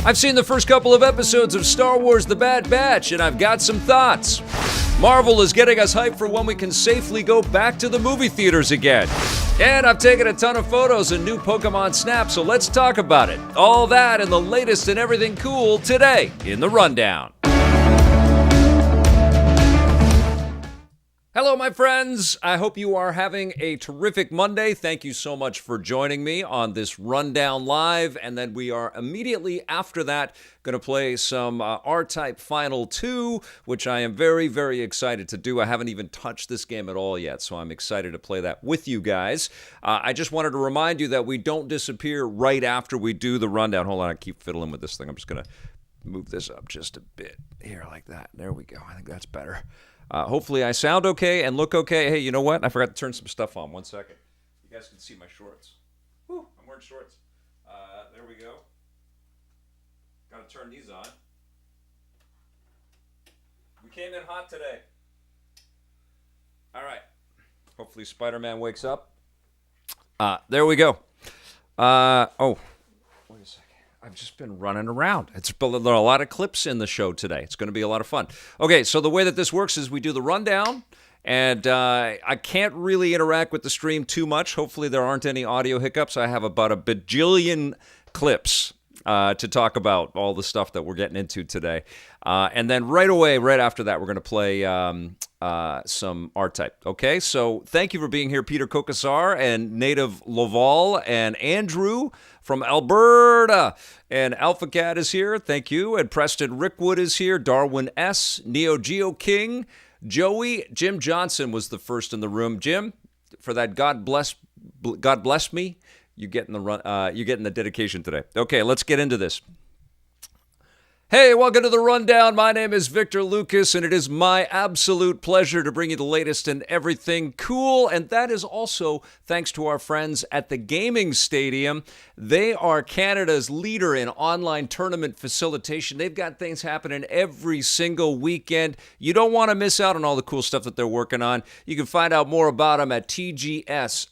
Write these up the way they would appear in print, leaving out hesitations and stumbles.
I've seen the first couple of episodes of Star Wars The Bad Batch, and I've got some thoughts. Marvel is getting us hyped for when we can safely go back to the movie theaters again. And I've taken a ton of photos and new Pokemon snaps, so let's talk about it. All that and the latest and everything cool today in The Rundown. Hello, my friends. I hope you are having a terrific Monday. Thank you so much for joining me on this Rundown Live. And then we are immediately after that going to play some R-Type Final 2, which I am very, very excited to do. I haven't even touched this game at all yet, so I'm excited to play that with you guys. I just wanted to remind you that we don't disappear right after we do the Rundown. Hold on, I keep fiddling with this thing. I'm just going to move this up just a bit here like that. There we go. I think that's better. Hopefully I sound okay and look okay. Hey, you know what? I forgot to turn some stuff on. 1 second. You guys can see my shorts. Whew, I'm wearing shorts. There we go. Got to turn these on. We came in hot today. All right. Hopefully Spider-Man wakes up. There we go. Wait a second. I've just been running around. There are a lot of clips in the show today. It's going to be a lot of fun. Okay, so the way that this works is we do the rundown, and I can't really interact with the stream too much. Hopefully there aren't any audio hiccups. I have about a bajillion clips to talk about all the stuff that we're getting into today. And then right away, right after that, we're going to play some R-Type. Okay, so thank you for being here, Peter Kokasar and Native Laval and Andrew from Alberta. And AlphaCat is here, thank you. And Preston Rickwood is here, Darwin S., Neo Geo King, Joey, Jim Johnson was the first in the room. Jim, for that God bless me, you're getting the dedication today. Okay, let's get into this. Hey, welcome to The Rundown. My name is Victor Lucas, and it is my absolute pleasure to bring you the latest in everything cool, and that is also thanks to our friends at the Gaming Stadium. They are Canada's leader in online tournament facilitation. They've got things happening every single weekend. You don't want to miss out on all the cool stuff that they're working on. You can find out more about them at tgs.gg.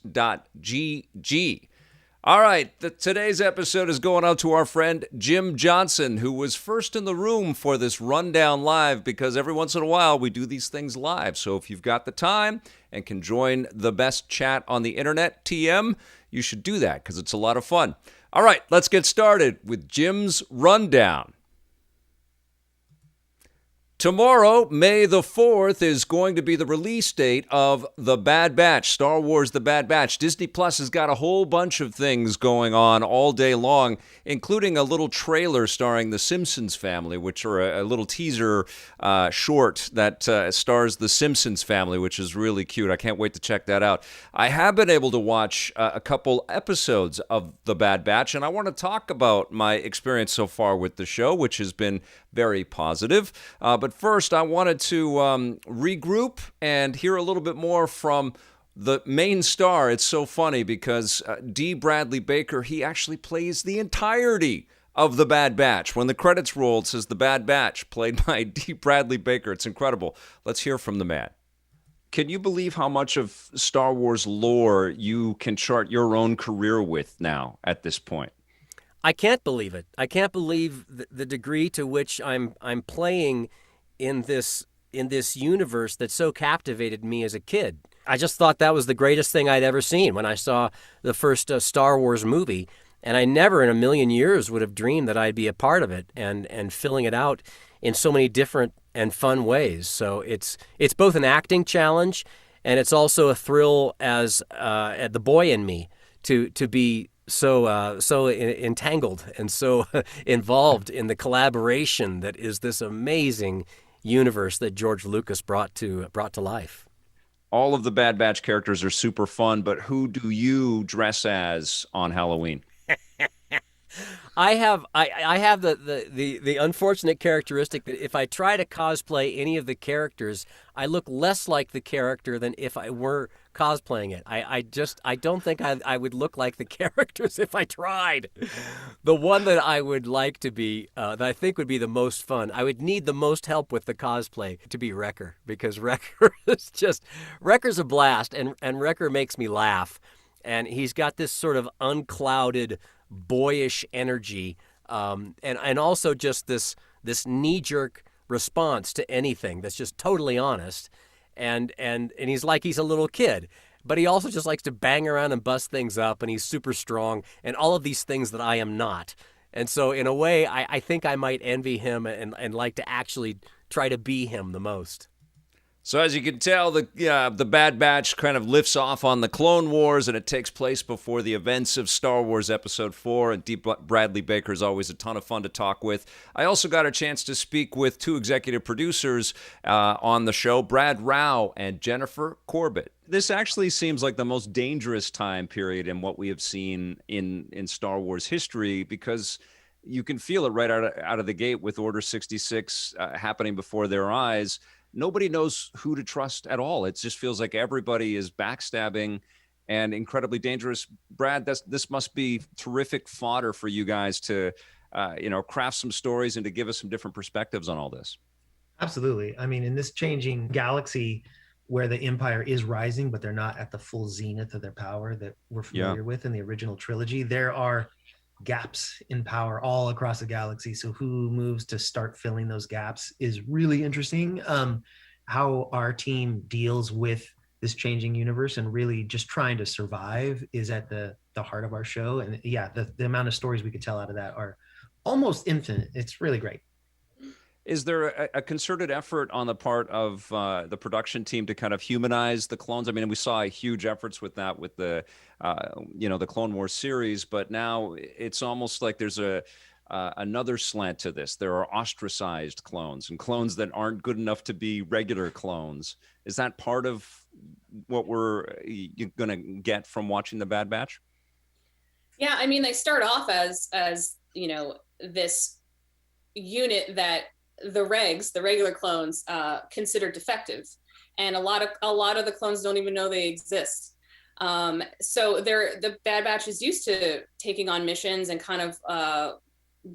All right, today's episode is going out to our friend Jim Johnson, who was first in the room for this Rundown Live, because every once in a while we do these things live. So if you've got the time and can join the best chat on the internet, TM, you should do that because it's a lot of fun. All right, let's get started with Jim's Rundown. Tomorrow, May the 4th, is going to be the release date of The Bad Batch, Star Wars The Bad Batch. Disney Plus has got a whole bunch of things going on all day long, including a little trailer starring the Simpsons family, which are a little teaser short that stars the Simpsons family, which is really cute. I can't wait to check that out. I have been able to watch a couple episodes of The Bad Batch, and I want to talk about my experience so far with the show, which has been very positive. But first, I wanted to regroup and hear a little bit more from the main star. It's so funny because Dee Bradley Baker, he actually plays the entirety of The Bad Batch. When the credits roll, it says The Bad Batch, played by Dee Bradley Baker. It's incredible. Let's hear from the man. Can you believe how much of Star Wars lore you can chart your own career with now at this point? I can't believe it. I can't believe the degree to which I'm playing in this universe that so captivated me as a kid. I just thought that was the greatest thing I'd ever seen when I saw the first Star Wars movie, and I never in a million years would have dreamed that I'd be a part of it and filling it out in so many different and fun ways. So it's both an acting challenge, and it's also a thrill as the boy in me to be so entangled and so involved in the collaboration that is this amazing universe that George Lucas brought to life. All of the Bad Batch characters are super fun, but who do you dress as on Halloween? I have the unfortunate characteristic that if I try to cosplay any of the characters, I look less like the character than if I were cosplaying it. I don't think I would look like the characters if I tried. The one that I would like to be, that I think would be the most fun, I would need the most help with the cosplay to be Wrecker, because Wrecker is Wrecker's a blast, and Wrecker makes me laugh. And he's got this sort of unclouded, boyish energy and also just this knee-jerk response to anything that's just totally honest, and he's like he's a little kid. But he also just likes to bang around and bust things up, and he's super strong, and all of these things that I am not. And so, in a way, I think I might envy him and like to actually try to be him the most. So as you can tell, the Bad Batch kind of lifts off on the Clone Wars, and it takes place before the events of Star Wars Episode 4, and Dee Bradley Baker is always a ton of fun to talk with. I also got a chance to speak with two executive producers on the show, Brad Rao and Jennifer Corbett. This actually seems like the most dangerous time period in what we have seen in Star Wars history, because you can feel it right out of the gate with Order 66 happening before their eyes. Nobody knows who to trust at all. It just feels like everybody is backstabbing and incredibly dangerous. Brad, this must be terrific fodder for you guys to, craft some stories and to give us some different perspectives on all this. Absolutely. I mean, in this changing galaxy where the Empire is rising, but they're not at the full zenith of their power that we're familiar with in the original trilogy, there are gaps in power all across the galaxy. So who moves to start filling those gaps is really interesting. How our team deals with this changing universe and really just trying to survive is at the heart of our show. And yeah, the amount of stories we could tell out of that are almost infinite. It's really great. Is there a concerted effort on the part of the production team to kind of humanize the clones? I mean, we saw huge efforts with that with the Clone Wars series, but now it's almost like there's another slant to this. There are ostracized clones and clones that aren't good enough to be regular clones. Is that part of what we're going to get from watching the Bad Batch? Yeah, I mean, they start off as this unit that the regular clones, considered defective, and a lot of the clones don't even know they exist. So the Bad Batch is used to taking on missions and kind of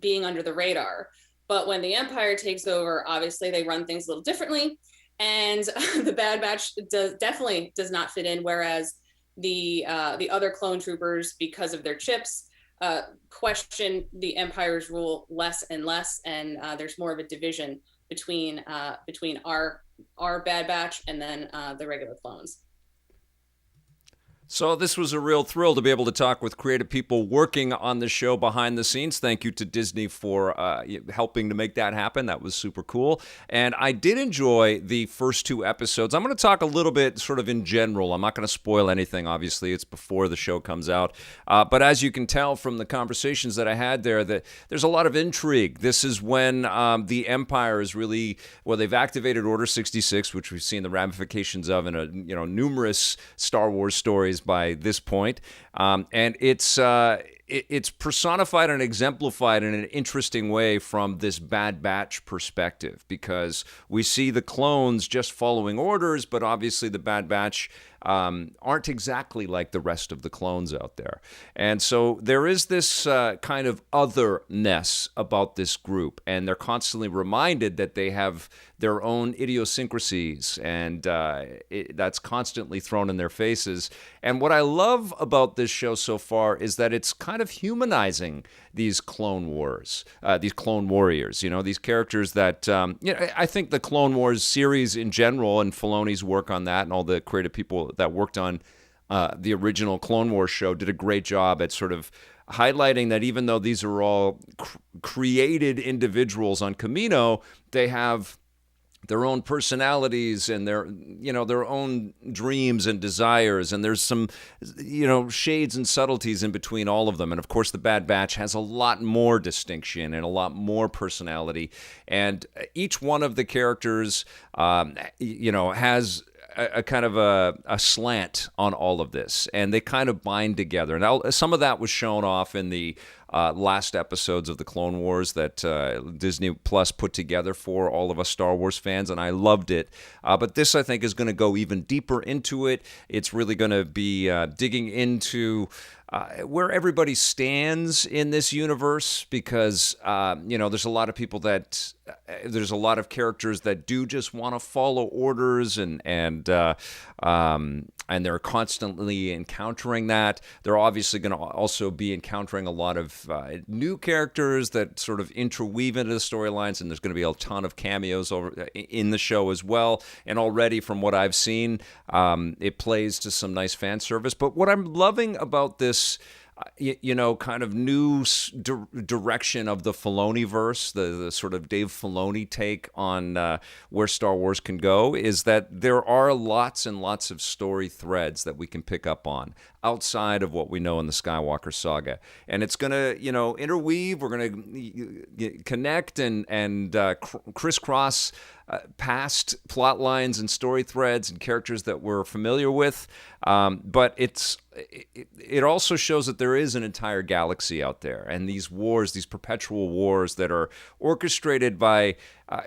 being under the radar. But when the Empire takes over, obviously they run things a little differently, and the Bad Batch definitely does not fit in. Whereas the other clone troopers, because of their chips, question the Empire's rule less and less, and there's more of a division between our Bad Batch and then the regular clones. So this was a real thrill to be able to talk with creative people working on the show behind the scenes. Thank you to Disney for helping to make that happen. That was super cool. And I did enjoy the first two episodes. I'm going to talk a little bit sort of in general. I'm not going to spoil anything. Obviously, it's before the show comes out. But as you can tell from the conversations that I had there, that there's a lot of intrigue. This is when the Empire is really, they've activated Order 66, which we've seen the ramifications of in numerous Star Wars stories by this point, and it's personified and exemplified in an interesting way from this Bad Batch perspective, because we see the clones just following orders, but obviously the Bad Batch aren't exactly like the rest of the clones out there. And so there is this kind of otherness about this group, and they're constantly reminded that they have their own idiosyncrasies, and that's constantly thrown in their faces. And what I love about this show so far is that it's kind of humanizing these Clone Wars, these Clone Warriors, these characters that, I think the Clone Wars series in general, and Filoni's work on that, and all the creative people that worked on the original Clone Wars show did a great job at sort of highlighting that even though these are all created individuals on Kamino, they have their own personalities and their own dreams and desires, and there's some shades and subtleties in between all of them. And of course the Bad Batch has a lot more distinction and a lot more personality, and each one of the characters has a kind of a slant on all of this, and they kind of bind together. Now, some of that was shown off in the last episodes of the Clone Wars that Disney Plus put together for all of us Star Wars fans, and I loved it. But this, I think, is going to go even deeper into it. It's really going to be digging into where everybody stands in this universe, because there's a lot of people that there's a lot of characters that do just want to follow orders, and they're constantly encountering that. They're obviously going to also be encountering a lot of of new characters that sort of interweave into the storylines, and there's going to be a ton of cameos in the show as well. And already, from what I've seen, it plays to some nice fan service. But what I'm loving about this, kind of new direction of the Filoni-verse, the sort of Dave Filoni take on where Star Wars can go, is that there are lots and lots of story threads that we can pick up on outside of what we know in the Skywalker saga. And it's going to, interweave. We're going to connect and crisscross past plot lines and story threads and characters that we're familiar with. But it also shows that there is an entire galaxy out there, and these wars, these perpetual wars that are orchestrated by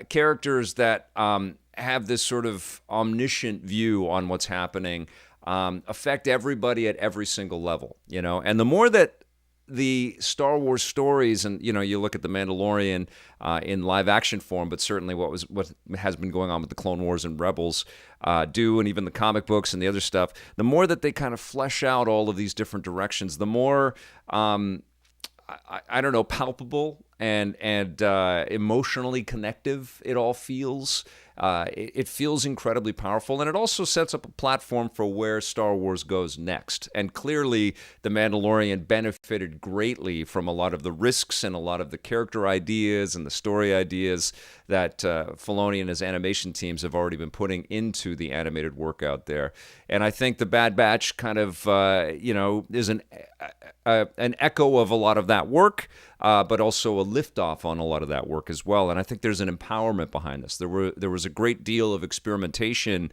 characters that have this sort of omniscient view on what's happening, affect everybody at every single level, And the more that the Star Wars stories, and you look at The Mandalorian in live action form, but certainly what has been going on with the Clone Wars and Rebels do, and even the comic books and the other stuff, the more that they kind of flesh out all of these different directions, the more I don't know, palpable and emotionally connective it all feels. It feels incredibly powerful, and it also sets up a platform for where Star Wars goes next. And clearly, The Mandalorian benefited greatly from a lot of the risks and a lot of the character ideas and the story ideas that Filoni and his animation teams have already been putting into the animated work out there. And I think The Bad Batch kind of, is an echo of a lot of that work, but also a liftoff on a lot of that work as well. And I think there's an empowerment behind this. There was a great deal of experimentation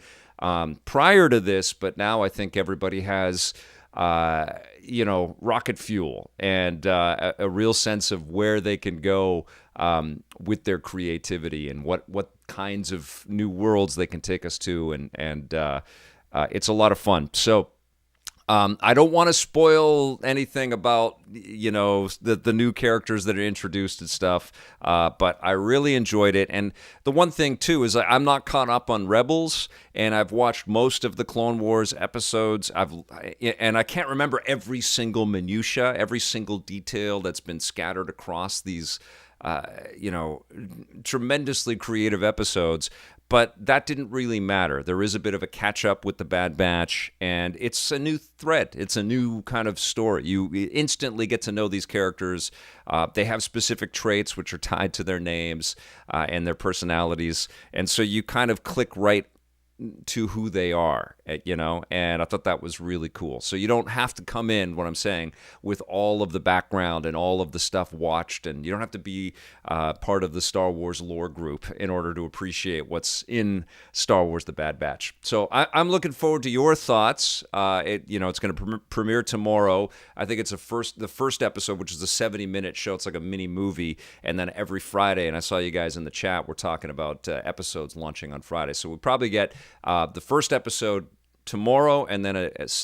prior to this, but now I think everybody has, rocket fuel and a real sense of where they can go with their creativity and what kinds of new worlds they can take us to, and it's a lot of fun. So. I don't want to spoil anything about, the new characters that are introduced and stuff, but I really enjoyed it. And the one thing, too, is I'm not caught up on Rebels, and I've watched most of the Clone Wars episodes, and I can't remember every single minutia, every single detail that's been scattered across these, tremendously creative episodes. But that didn't really matter. There is a bit of a catch-up with The Bad Batch, and it's a new thread. It's a new kind of story. You instantly get to know these characters. They have specific traits which are tied to their names and their personalities, and so you kind of click right to who they are, and I thought that was really cool. So you don't have to come in, what I'm saying, with all of the background and all of the stuff watched, and you don't have to be part of the Star Wars lore group in order to appreciate what's in Star Wars The Bad Batch. So I'm looking forward to your thoughts. It's going to premiere tomorrow. I think it's the first episode, which is a 70-minute show. It's like a mini movie, and then every Friday, and I saw you guys in the chat, we're talking about episodes launching on Friday. So we'll probably get the first episode tomorrow, and then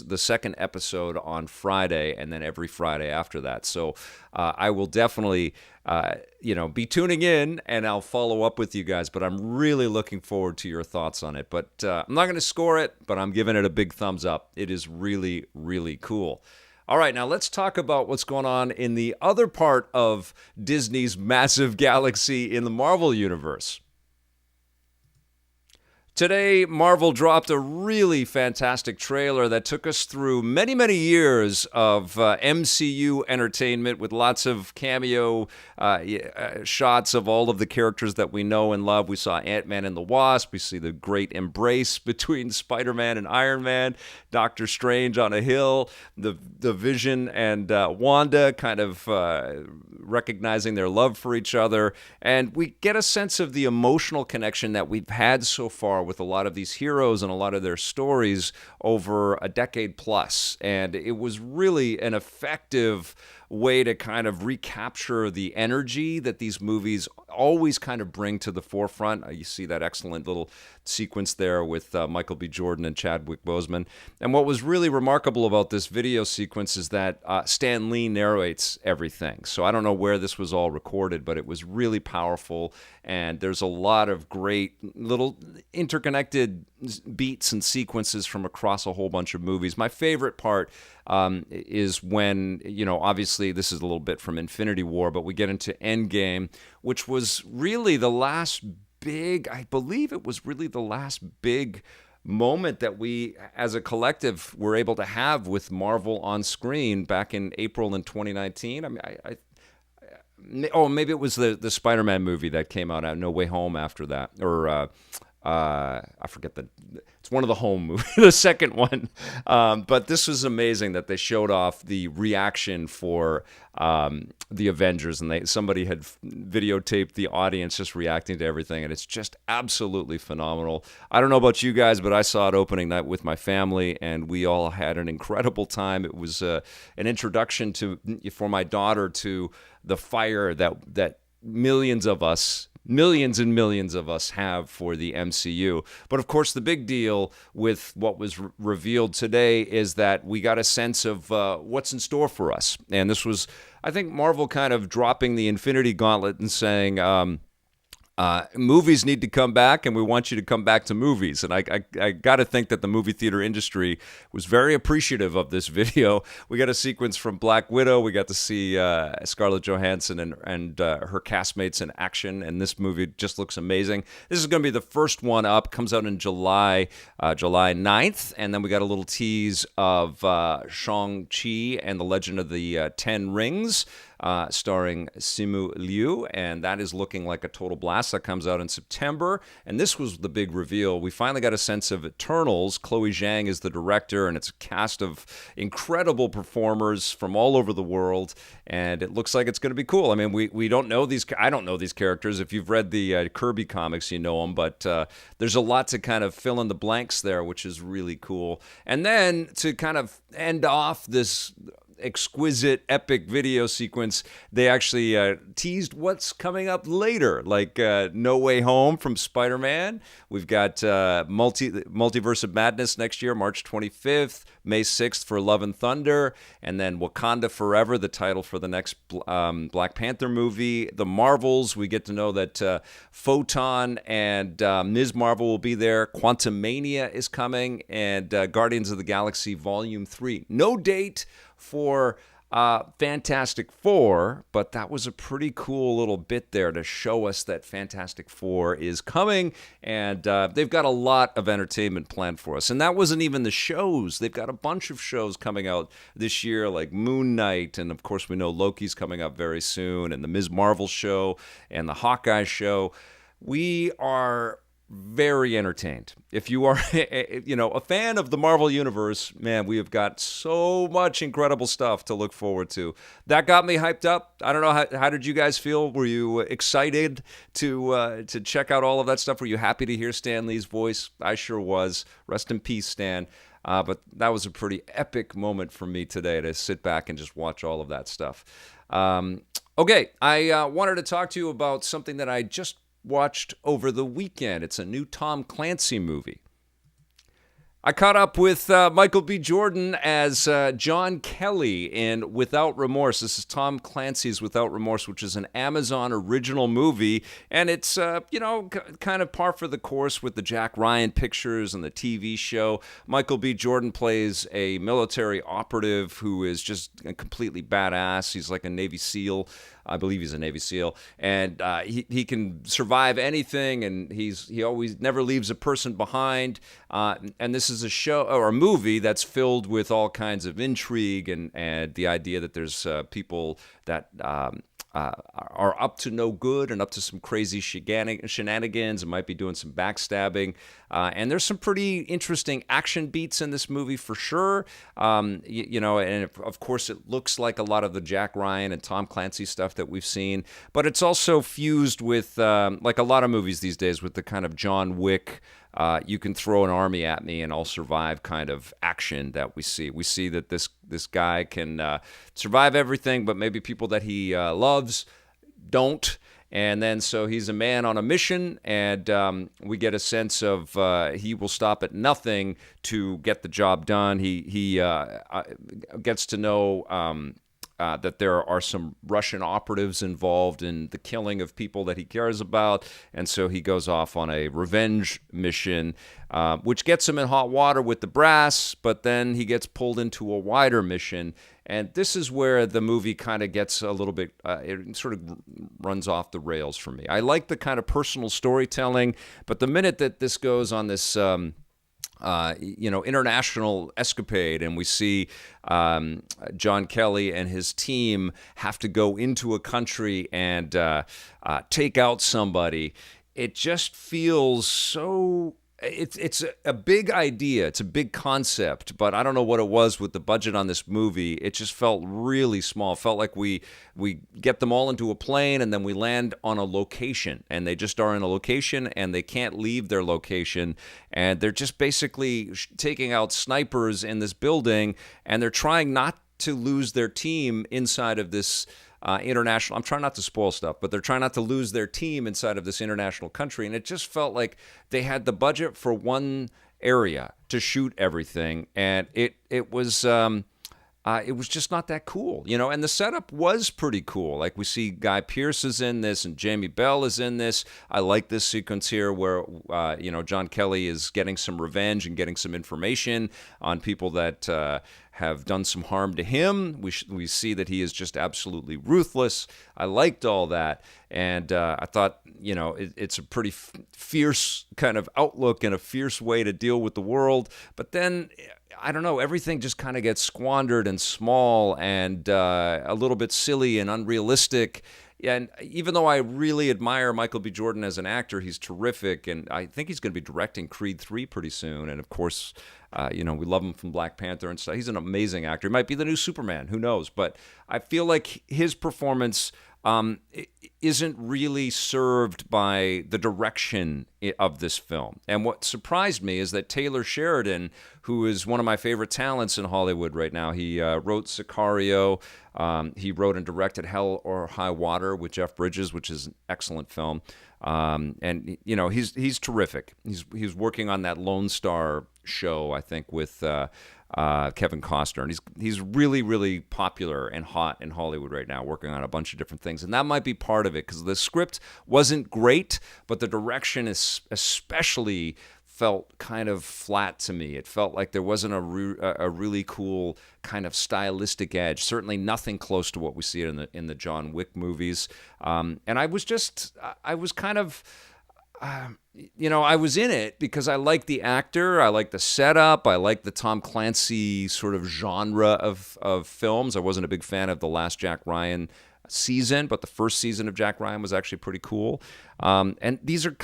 the second episode on Friday, and then every Friday after that. So I will definitely, be tuning in, and I'll follow up with you guys. But I'm really looking forward to your thoughts on it. But I'm not going to score it, but I'm giving it a big thumbs up. It is really, really cool. All right, now let's talk about what's going on in the other part of Disney's massive galaxy in the Marvel Universe. Today, Marvel dropped a really fantastic trailer that took us through many, many years of MCU entertainment with lots of cameo shots of all of the characters that we know and love. We saw Ant-Man and the Wasp. We see the great embrace between Spider-Man and Iron Man, Doctor Strange on a hill, the Vision and Wanda kind of recognizing their love for each other. And we get a sense of the emotional connection that we've had so far with a lot of these heroes and a lot of their stories over a decade plus. And it was really an effective way to kind of recapture the energy that these movies always kind of bring to the forefront. You see that excellent little sequence there with Michael B. Jordan and Chadwick Boseman. And what was really remarkable about this video sequence is that Stan Lee narrates everything. So I don't know where this was all recorded, but it was really powerful. And there's a lot of great little interconnected beats and sequences from across a whole bunch of movies. My favorite part is when, obviously this is a little bit from Infinity War, but we get into Endgame, which was really the last big, I believe it was really the last big moment that we as a collective were able to have with Marvel on screen back in April in 2019. I mean, maybe it was the Spider-Man movie that came out No Way Home after that, or I forget it's one of the home movies, the second one. But this was amazing that they showed off the reaction for the Avengers, and somebody had videotaped the audience just reacting to everything, and it's just absolutely phenomenal. I don't know about you guys, but I saw it opening night with my family, and we all had an incredible time. It was an introduction for my daughter to the fire that millions and millions of us have for the MCU. But of course, the big deal with what was revealed today is that we got a sense of what's in store for us. And this was, I think, Marvel kind of dropping the Infinity Gauntlet and saying, movies need to come back, and we want you to come back to movies. And I got to think that the movie theater industry was very appreciative of this video. We got a sequence from Black Widow. We got to see Scarlett Johansson and her castmates in action, and this movie just looks amazing. This is going to be the first one up. Comes out in July 9th, and then we got a little tease of Shang-Chi and the Legend of the Ten Rings, starring Simu Liu, and that is looking like a total blast. That comes out in September, and this was the big reveal. We finally got a sense of Eternals. Chloe Zhang is the director, and it's a cast of incredible performers from all over the world, and it looks like it's going to be cool. I mean, we don't know these. I don't know these characters. If you've read the Kirby comics, you know them, but there's a lot to kind of fill in the blanks there, which is really cool. And then to kind of end off this exquisite epic video sequence, they actually teased what's coming up later, like No Way Home from Spider-Man. We've got Multiverse of Madness next year, March 25th, May 6th for Love and Thunder, and then Wakanda Forever, the title for the next Black Panther movie. The Marvels, we get to know that Photon and Ms. Marvel will be there. Quantumania is coming, and Guardians of the Galaxy Volume 3. No date for Fantastic Four, but that was a pretty cool little bit there to show us that Fantastic Four is coming, and they've got a lot of entertainment planned for us. And that wasn't even the shows. They've got a bunch of shows coming out this year, like Moon Knight, and of course we know Loki's coming up very soon, and the Ms. Marvel show, and the Hawkeye show. We are very entertained. If you are, a fan of the Marvel Universe, man, we have got so much incredible stuff to look forward to. That got me hyped up. I don't know, how did you guys feel? Were you excited to check out all of that stuff? Were you happy to hear Stan Lee's voice? I sure was. Rest in peace, Stan. But that was a pretty epic moment for me today to sit back and just watch all of that stuff. Okay, I wanted to talk to you about something that I just watched over the weekend. It's a new Tom Clancy movie. I caught up with Michael B. Jordan as John Kelly in Without Remorse. This is Tom Clancy's Without Remorse, which is an Amazon original movie, and it's kind of par for the course with the Jack Ryan pictures and the TV show. Michael B. Jordan plays a military operative who is just completely badass. He's like a Navy SEAL. I believe he's a Navy SEAL, and he can survive anything, and he always never leaves a person behind. And this is a show or a movie that's filled with all kinds of intrigue and the idea that there's people that are up to no good and up to some crazy shenanigans and might be doing some backstabbing. And there's some pretty interesting action beats in this movie for sure. And of course it looks like a lot of the Jack Ryan and Tom Clancy stuff that we've seen, but it's also fused with, like a lot of movies these days, with the kind of John Wick, you can throw an army at me and I'll survive kind of action that we see. We see that this guy can survive everything, but maybe people that he loves don't. And then so he's a man on a mission, and we get a sense of he will stop at nothing to get the job done. He gets to know that there are some Russian operatives involved in the killing of people that he cares about, and so he goes off on a revenge mission, which gets him in hot water with the brass, but then he gets pulled into a wider mission. And this is where the movie kind of gets a little bit, it sort of runs off the rails for me. I like the kind of personal storytelling, but the minute that this goes on this, international escapade, and we see John Kelly and his team have to go into a country and take out somebody, it just feels so... It's a big idea. It's a big concept, but I don't know what it was with the budget on this movie. It just felt really small. It felt like we get them all into a plane and then we land on a location, and they just are in a location and they can't leave their location, and they're just basically taking out snipers in this building, and they're trying not to lose their team inside of this international. I'm trying not to spoil stuff, but they're trying not to lose their team inside of this international country. And it just felt like they had the budget for one area to shoot everything, and it was just not that cool, And the setup was pretty cool. Like, we see Guy Pearce is in this, and Jamie Bell is in this. I like this sequence here where John Kelly is getting some revenge and getting some information on people that have done some harm to him. We see that he is just absolutely ruthless. I liked all that, and I thought, it's a pretty fierce kind of outlook and a fierce way to deal with the world. But then, I don't know, everything just kind of gets squandered and small and a little bit silly and unrealistic. And even though I really admire Michael B. Jordan as an actor, he's terrific, and I think he's going to be directing Creed 3 pretty soon. And of course, we love him from Black Panther and stuff. He's an amazing actor. He might be the new Superman, who knows? But I feel like his performance isn't really served by the direction of this film. And what surprised me is that Taylor Sheridan, who is one of my favorite talents in Hollywood right now, he wrote Sicario, he wrote and directed Hell or High Water with Jeff Bridges, which is an excellent film. And he's terrific. He's working on that Lone Star show, I think, with Kevin Costner, and he's really, really popular and hot in Hollywood right now, working on a bunch of different things, and that might be part of it, because the script wasn't great, but the direction is especially felt kind of flat to me. It felt like there wasn't a really cool kind of stylistic edge. Certainly nothing close to what we see in the John Wick movies. And I was kind of. I was in it because I like the actor, I like the setup, I like the Tom Clancy sort of genre of films. I wasn't a big fan of the last Jack Ryan season, but the first season of Jack Ryan was actually pretty cool. And these are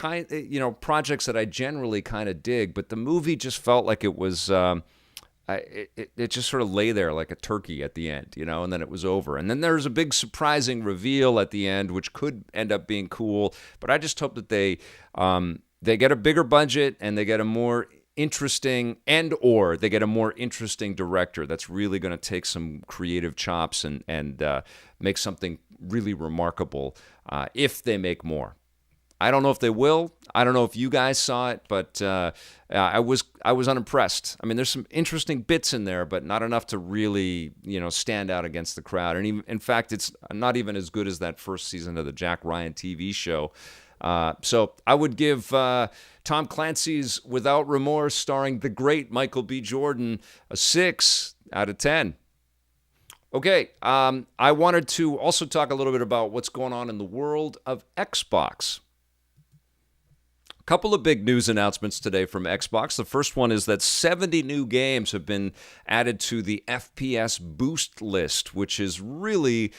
projects that I generally kind of dig, but the movie just felt like it was... It just sort of lay there like a turkey at the end, and then it was over. And then there's a big surprising reveal at the end, which could end up being cool. But I just hope that they get a bigger budget and they get a more interesting director that's really going to take some creative chops and make something really remarkable if they make more. I don't know if they will. I don't know if you guys saw it, but I was unimpressed. I mean, there's some interesting bits in there, but not enough to really, stand out against the crowd. And even, in fact, it's not even as good as that first season of the Jack Ryan TV show. So I would give Tom Clancy's Without Remorse, starring the great Michael B. Jordan, a 6 out of 10. Okay, I wanted to also talk a little bit about what's going on in the world of Xbox. Couple of big news announcements today from Xbox. The first one is that 70 new games have been added to the FPS boost list, which is really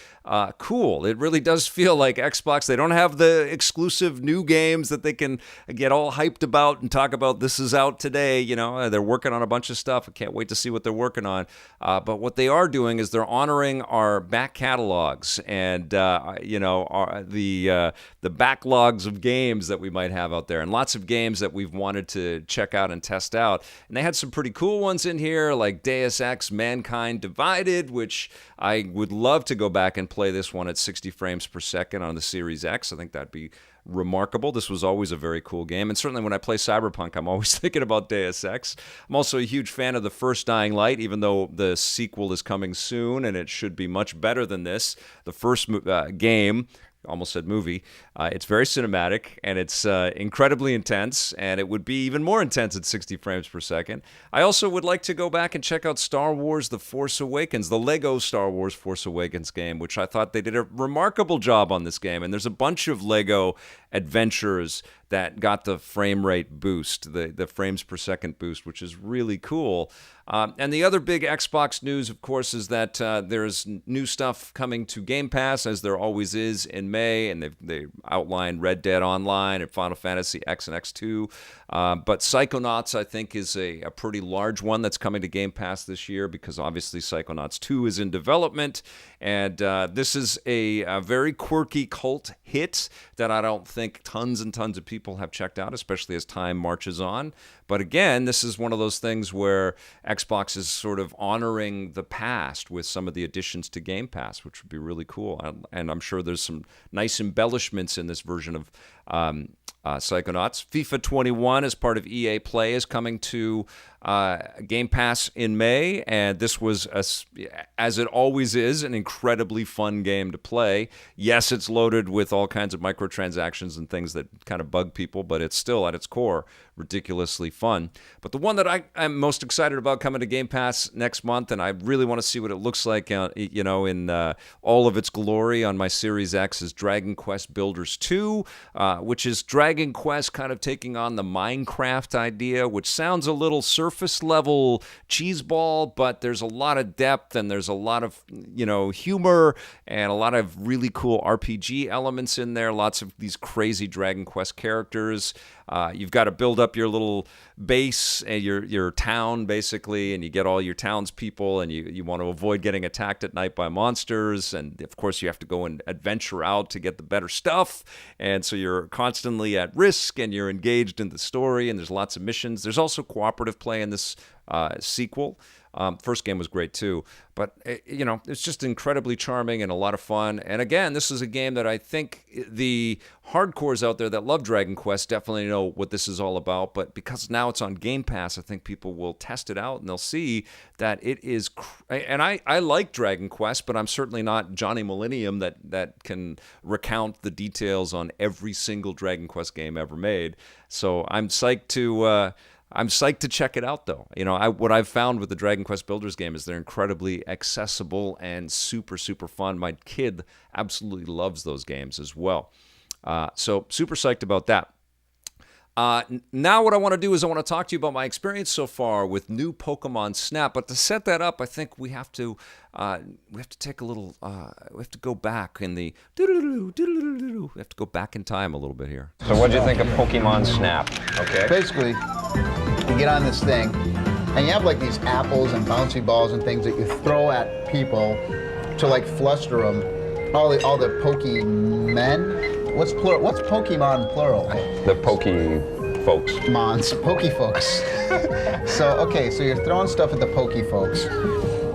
cool. It really does feel like Xbox, they don't have the exclusive new games that they can get all hyped about and talk about. This is out today. They're working on a bunch of stuff. I can't wait to see what they're working on. But what they are doing is they're honoring our back catalogs and the backlogs of games that we might have out there. And lots of games that we've wanted to check out and test out. And they had some pretty cool ones in here, like Deus Ex Mankind Divided, which I would love to go back and play this one at 60 frames per second on the Series X. I think that'd be remarkable. This was always a very cool game. And certainly when I play Cyberpunk, I'm always thinking about Deus Ex. I'm also a huge fan of the first Dying Light, even though the sequel is coming soon and it should be much better than this. The first game, almost said movie, it's very cinematic and it's incredibly intense, and it would be even more intense at 60 frames per second. I also would like to go back and check out Star Wars The Force Awakens, the Lego Star Wars Force Awakens game, which I thought they did a remarkable job on this game. And there's a bunch of Lego adventures that got the frame rate boost, the frames per second boost, which is really cool. And the other big Xbox news, of course, is that there's new stuff coming to Game Pass, as there always is in May, and they outlined Red Dead Online and Final Fantasy X and X2. But Psychonauts, I think, is a pretty large one that's coming to Game Pass this year, because obviously Psychonauts 2 is in development. And this is a very quirky cult hit that I don't think tons and tons of people have checked out, especially as time marches on. But again, this is one of those things where Xbox is sort of honoring the past with some of the additions to Game Pass, which would be really cool. And I'm sure there's some nice embellishments in this version of Psychonauts. FIFA 21 as part of EA Play is coming to Game Pass in May, and this was, as it always is, an incredibly fun game to play. Yes, it's loaded with all kinds of microtransactions and things that kind of bug people, but it's still, at its core, ridiculously fun. But the one that I'm most excited about coming to Game Pass next month, and I really want to see what it looks like, in all of its glory on my Series X, is Dragon Quest Builders 2, which is Dragon Quest kind of taking on the Minecraft idea, which sounds a little surface level cheeseball, but there's a lot of depth and there's a lot of humor and a lot of really cool RPG elements in there. Lots of these crazy Dragon Quest characters. You've got to build up your little base, your town, basically, and you get all your townspeople, and you want to avoid getting attacked at night by monsters. And, of course, you have to go and adventure out to get the better stuff. And so you're constantly at risk, and you're engaged in the story, and there's lots of missions. There's also cooperative play in this sequel. First game was great too, but it's just incredibly charming and a lot of fun. And again, this is a game that I think the hardcores out there that love Dragon Quest definitely know what this is all about. But because now it's on Game Pass, I think people will test it out and they'll see that it is. And I like Dragon Quest, but I'm certainly not Johnny Millennium that can recount the details on every single Dragon Quest game ever made. So I'm psyched to check it out, though. What I've found with the Dragon Quest Builders game is they're incredibly accessible and super, super fun. My kid absolutely loves those games as well. So super psyched about that. Now what I want to do is I want to talk to you about my experience so far with new Pokemon Snap. But to set that up, I think we have to take a little. We have to go back in the. We have to go back in time a little bit here. So what do you think of Pokemon Snap? Okay. Basically, you get on this thing, and you have like these apples and bouncy balls and things that you throw at people to like fluster them. All the Pokemon. What's Pokemon plural? The Poke folks. Mons, Poke folks. So you're throwing stuff at the Poke folks,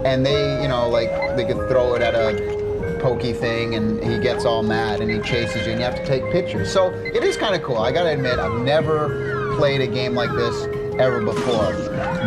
and they could throw it at a Poke thing, and he gets all mad and he chases you, and you have to take pictures. So it is kind of cool. I gotta admit, I've never played a game like this ever before.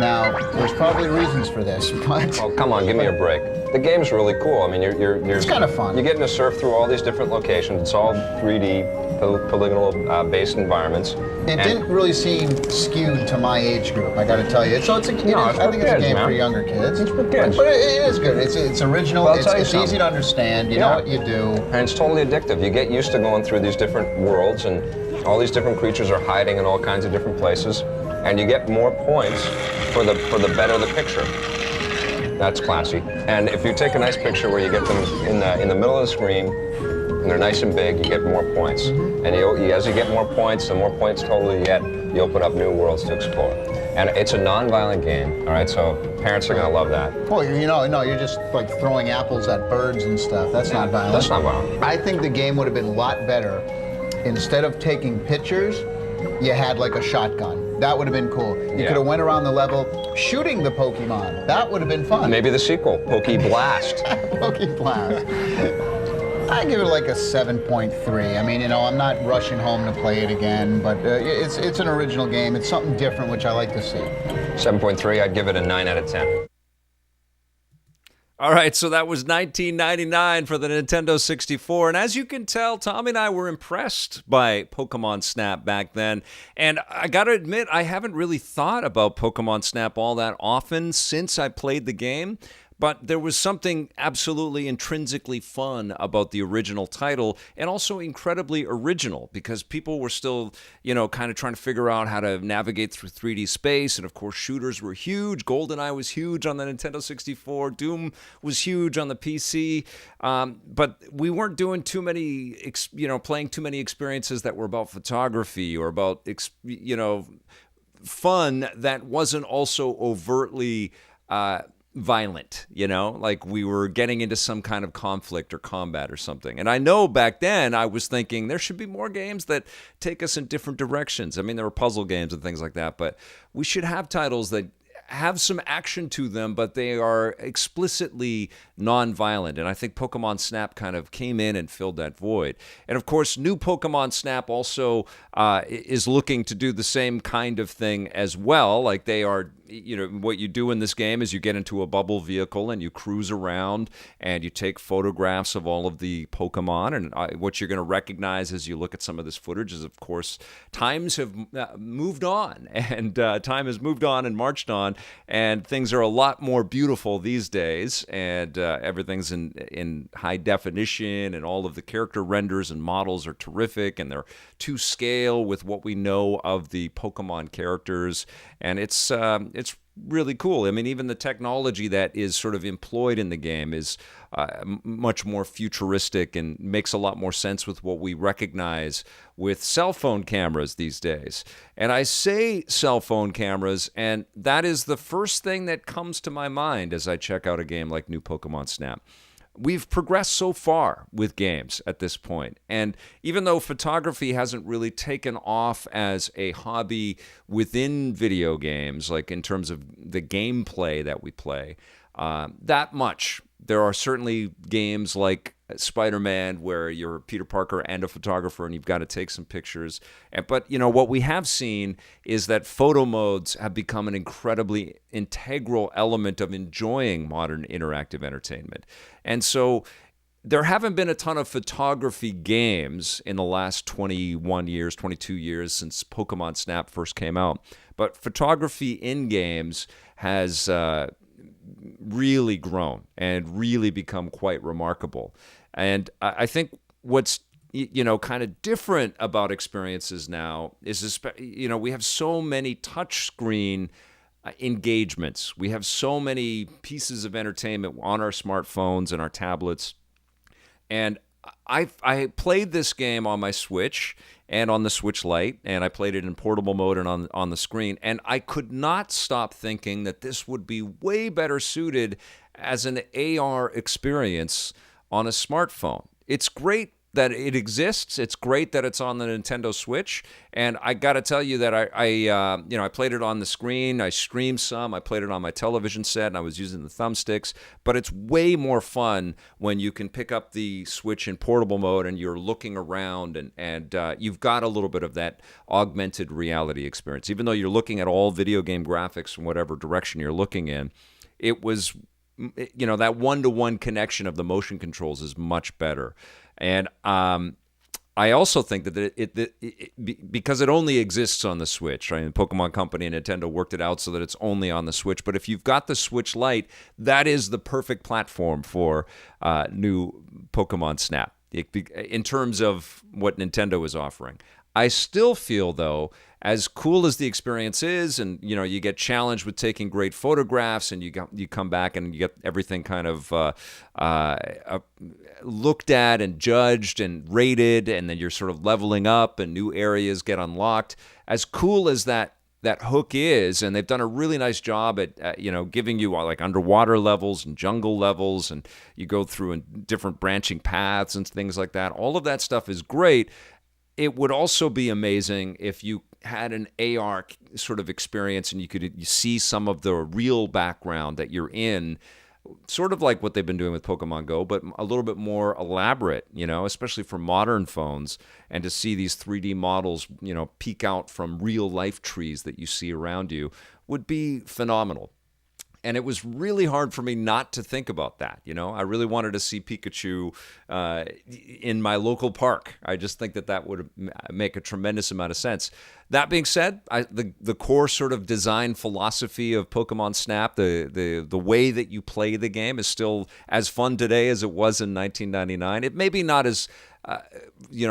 Now, there's probably reasons for this, but... Oh, come on, give me a break. The game's really cool. I mean, you're it's kind of fun. You're getting to surf through all these different locations. It's all 3D, polygonal-based environments. It didn't really seem skewed to my age group, I gotta tell you. So I think it's a game for younger kids. It's for kids. But it is good. It's original. Well, it's easy to understand. You know what you do. And it's totally addictive. You get used to going through these different worlds, and all these different creatures are hiding in all kinds of different places, and you get more points for the better the picture. That's classy. And if you take a nice picture where you get them in the middle of the screen, and they're nice and big, you get more points. Mm-hmm. And as you get more points, the more points total you get, you open up new worlds to explore. And it's a non-violent game, all right? So parents are gonna love that. Well, you're just like throwing apples at birds and stuff. That's not violent. That's not violent. I think the game would have been a lot better. Instead of taking pictures, you had like a shotgun. That would have been cool. You Yeah. could have went around the level shooting the Pokemon. That would have been fun. Maybe the sequel, Poke Blast. Pokeblast. I give it like a 7.3. I mean, you know, I'm not rushing home to play it again, but it's an original game. It's something different, which I like to see. 7.3, I'd give it a 9 out of 10. All right, so that was $19.99 for the Nintendo 64. And as you can tell, Tommy and I were impressed by Pokemon Snap back then. And I got to admit, I haven't really thought about Pokemon Snap all that often since I played the game. But there was something absolutely intrinsically fun about the original title, and also incredibly original, because people were still, kind of trying to figure out how to navigate through 3D space. And of course, shooters were huge. GoldenEye was huge on the Nintendo 64. Doom was huge on the PC. But we weren't doing too many, playing too many experiences that were about photography or about, fun that wasn't also overtly violent, like we were getting into some kind of conflict or combat or something. And I know back then I was thinking there should be more games that take us in different directions. I mean, there were puzzle games and things like that, but we should have titles that have some action to them, but they are explicitly non-violent. And I think Pokemon Snap kind of came in and filled that void. And of course, new Pokemon Snap also is looking to do the same kind of thing as well. Like they are, what you do in this game is you get into a bubble vehicle and you cruise around and you take photographs of all of the Pokemon. And what you're going to recognize as you look at some of this footage is, of course, times have moved on, and time has moved on and marched on, and things are a lot more beautiful these days, and everything's in high definition, and all of the character renders and models are terrific, and they're to scale with what we know of the Pokemon characters, and it's really cool. I mean, even the technology that is sort of employed in the game is much more futuristic and makes a lot more sense with what we recognize with cell phone cameras these days. And I say cell phone cameras, and that is the first thing that comes to my mind as I check out a game like New Pokemon Snap. We've progressed so far with games at this point. And even though photography hasn't really taken off as a hobby within video games, like in terms of the gameplay that we play, that much. There are certainly games like Spider-Man where you're Peter Parker and a photographer and you've got to take some pictures. But, what we have seen is that photo modes have become an incredibly integral element of enjoying modern interactive entertainment. And so there haven't been a ton of photography games in the last 21 years, 22 years since Pokemon Snap first came out. But photography in games has really grown and really become quite remarkable. And I think what's kind of different about experiences now is, we have so many touchscreen engagements. We have so many pieces of entertainment on our smartphones and our tablets. And I played this game on my Switch and on the Switch Lite, and I played it in portable mode and on the screen, and I could not stop thinking that this would be way better suited as an AR experience on a smartphone. It's great that it exists. It's great that it's on the Nintendo Switch, and I got to tell you that I played it on the screen. I streamed some. I played it on my television set, and I was using the thumbsticks. But it's way more fun when you can pick up the Switch in portable mode and you're looking around, and you've got a little bit of that augmented reality experience. Even though you're looking at all video game graphics from whatever direction you're llooking in, it was, that one-to-one connection of the motion controls is much better. And I also think that because it only exists on the Switch, right? The Pokemon Company and Nintendo worked it out so that it's only on the Switch. But if you've got the Switch Lite, that is the perfect platform for new Pokemon Snap in terms of what Nintendo is offering. I still feel, though, as cool as the experience is, and you get challenged with taking great photographs, and you come back and you get everything kind of looked at and judged and rated, and then you're sort of leveling up and new areas get unlocked. As cool as that hook is, and they've done a really nice job at giving you like underwater levels and jungle levels, and you go through in different branching paths and things like that. All of that stuff is great. It would also be amazing if you had an AR sort of experience and you see some of the real background that you're in, sort of like what they've been doing with Pokemon Go, but a little bit more elaborate, especially for modern phones, and to see these 3D models, peek out from real life trees that you see around you would be phenomenal. And it was really hard for me not to think about that. I really wanted to see Pikachu in my local park. I just think that would make a tremendous amount of sense. That being said, the core sort of design philosophy of Pokemon Snap, the way that you play the game, is still as fun today as it was in 1999. It may be not as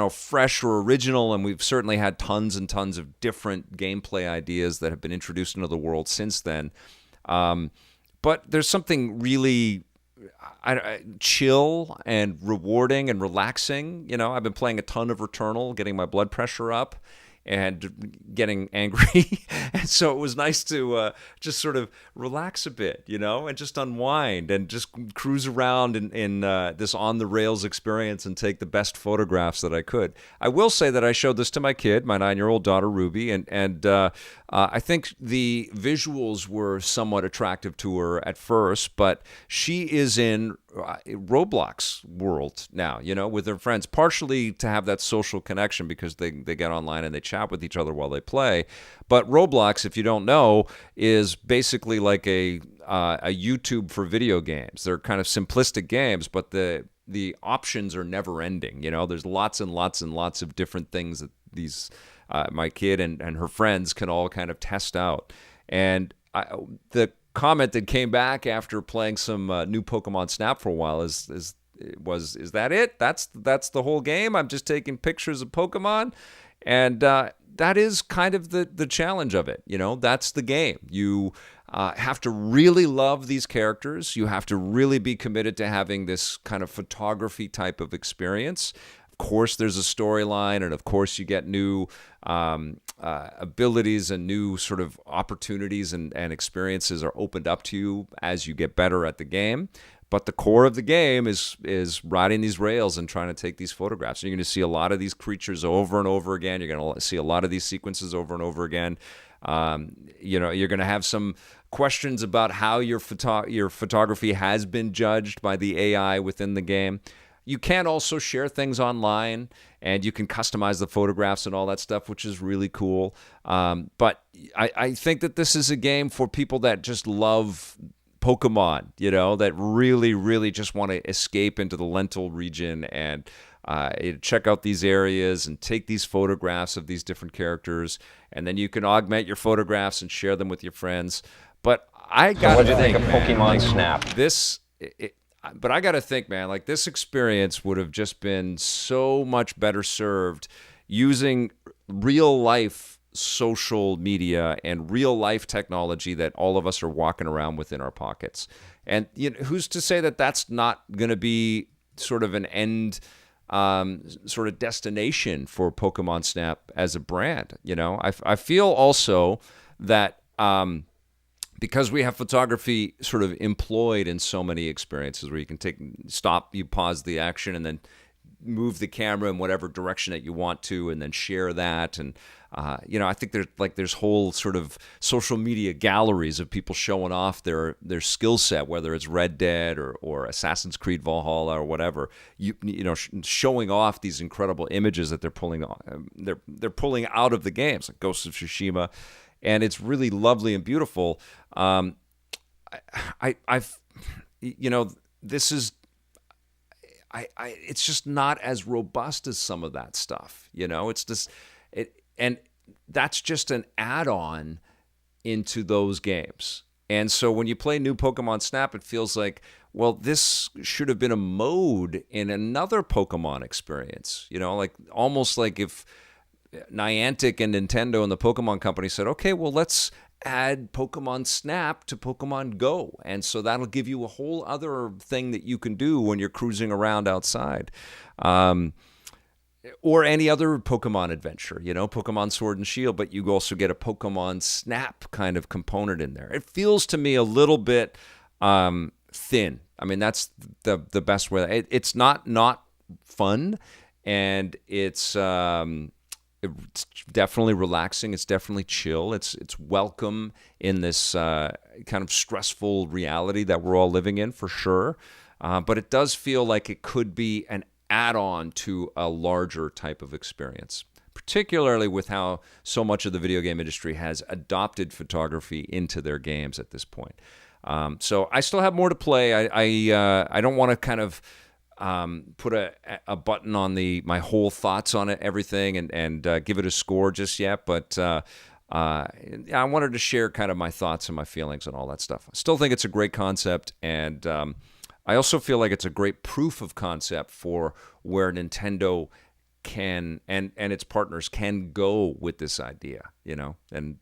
fresh or original, and we've certainly had tons and tons of different gameplay ideas that have been introduced into the world since then. But there's something really chill and rewarding and relaxing. I've been playing a ton of Returnal, getting my blood pressure up and getting angry. And so it was nice to just sort of relax a bit, and just unwind and just cruise around in this on-the-rails experience and take the best photographs that I could. I will say that I showed this to my kid, my 9-year-old daughter, Ruby, and I think the visuals were somewhat attractive to her at first, but she is in Roblox world now, with her friends, partially to have that social connection because they get online and they chat with each other while they play. But Roblox, if you don't know, is basically like a YouTube for video games. They're kind of simplistic games, but the options are never ending. There's lots and lots and lots of different things that these my kid and her friends can all kind of test out. And the comment that came back after playing some new Pokemon Snap for a while is that it? That's the whole game? I'm just taking pictures of Pokemon? And that is kind of the challenge of it. That's the game. You have to really love these characters. You have to really be committed to having this kind of photography type of experience. Of course, there's a storyline, and of course, you get new abilities and new sort of opportunities and experiences are opened up to you as you get better at the game. But the core of the game is riding these rails and trying to take these photographs. And you're going to see a lot of these creatures over and over again. You're going to see a lot of these sequences over and over again. You're going to have some questions about how your photography has been judged by the AI within the game. You can also share things online, and you can customize the photographs and all that stuff, which is really cool. But I think that this is a game for people that just love Pokemon, that really, really just want to escape into the Lentil region and check out these areas and take these photographs of these different characters. And then you can augment your photographs and share them with your friends. But I got to think, of Pokemon Snap? But I got to think, man, like this experience would have just been so much better served using real life social media and real life technology that all of us are walking around with in our pockets. And who's to say that that's not going to be sort of an end sort of destination for Pokemon Snap as a brand? I feel also that because we have photography sort of employed in so many experiences where you can you pause the action and then move the camera in whatever direction that you want to and then share that. And, I think there's whole sort of social media galleries of people showing off their skill set, whether it's Red Dead or Assassin's Creed Valhalla or whatever, showing off these incredible images that they're pulling out of the games, like Ghost of Tsushima. And it's really lovely and beautiful. It's just not as robust as some of that stuff. It's just and that's just an add-on into those games. And so when you play new Pokemon Snap, it feels like, well, this should have been a mode in another Pokemon experience. Almost like if Niantic and Nintendo and the Pokemon Company said, okay, well, let's add Pokemon Snap to Pokemon Go. And so that'll give you a whole other thing that you can do when you're cruising around outside. Or any other Pokemon adventure, Pokemon Sword and Shield, but you also get a Pokemon Snap kind of component in there. It feels to me a little bit thin. I mean, that's the best way. It's not fun, and it's It's definitely relaxing. It's definitely chill. It's welcome in this kind of stressful reality that we're all living in, for sure. But it does feel like it could be an add-on to a larger type of experience, particularly with how so much of the video game industry has adopted photography into their games at this point. So I still have more to play. I don't want to kind of put a button on my whole thoughts on it, everything, and give it a score just yet. But I wanted to share kind of my thoughts and my feelings and all that stuff. I still think it's a great concept, and I also feel like it's a great proof of concept for where Nintendo can and its partners can go with this idea, and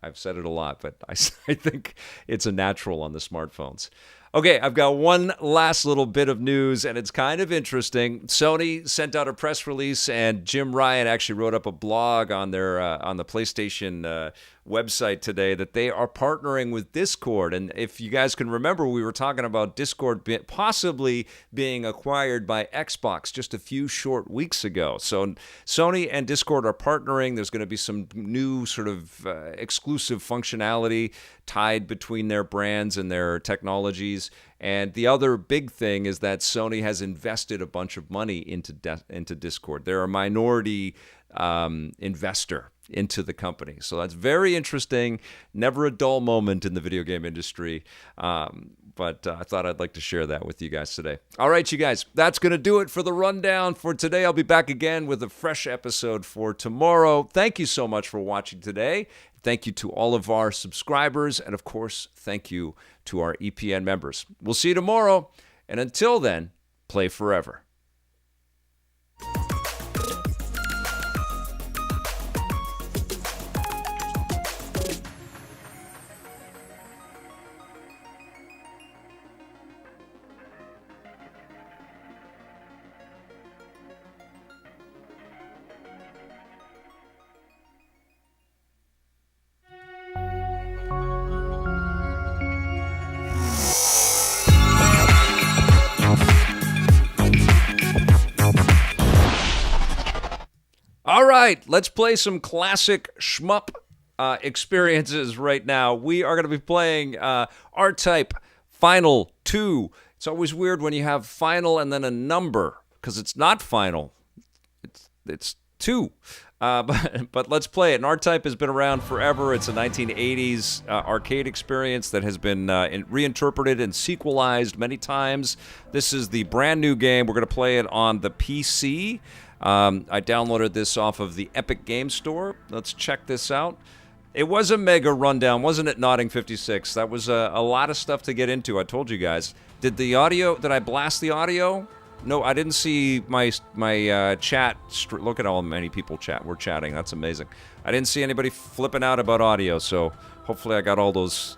I've said it a lot, but I think it's a natural on the smartphones. Okay, I've got one last little bit of news, and it's kind of interesting. Sony sent out a press release, and Jim Ryan actually wrote up a blog on their on the PlayStation website today that they are partnering with Discord. And if you guys can remember, we were talking about Discord possibly being acquired by Xbox just a few short weeks ago. So Sony and Discord are partnering. There's going to be some new sort of exclusive functionality tied between their brands and their technologies. And the other big thing is that Sony has invested a bunch of money into Discord. They're a minority investor into the company. So that's very interesting. Never a dull moment in the video game industry. But I thought I'd like to share that with you guys today. All right, you guys, that's going to do it for the rundown for today. I'll be back again with a fresh episode for tomorrow. Thank you so much for watching today. Thank you to all of our subscribers. And of course, thank you to our EPN members. We'll see you tomorrow. And until then, play forever. All right, let's play some classic shmup experiences right now. We are going to be playing R-Type Final 2. It's always weird when you have final and then a number, because it's not final. It's 2. But let's play it. And R-Type has been around forever. It's a 1980s arcade experience that has been reinterpreted and sequelized many times. This is the brand new game. We're going to play it on the PC. I downloaded this off of the Epic Game Store. Let's check this out. It was a mega rundown, wasn't it, Nodding 56? That was a lot of stuff to get into, I told you guys. Did I blast the audio? No, I didn't see my chat. Look at how many people were chatting. That's amazing. I didn't see anybody flipping out about audio, so hopefully I got all those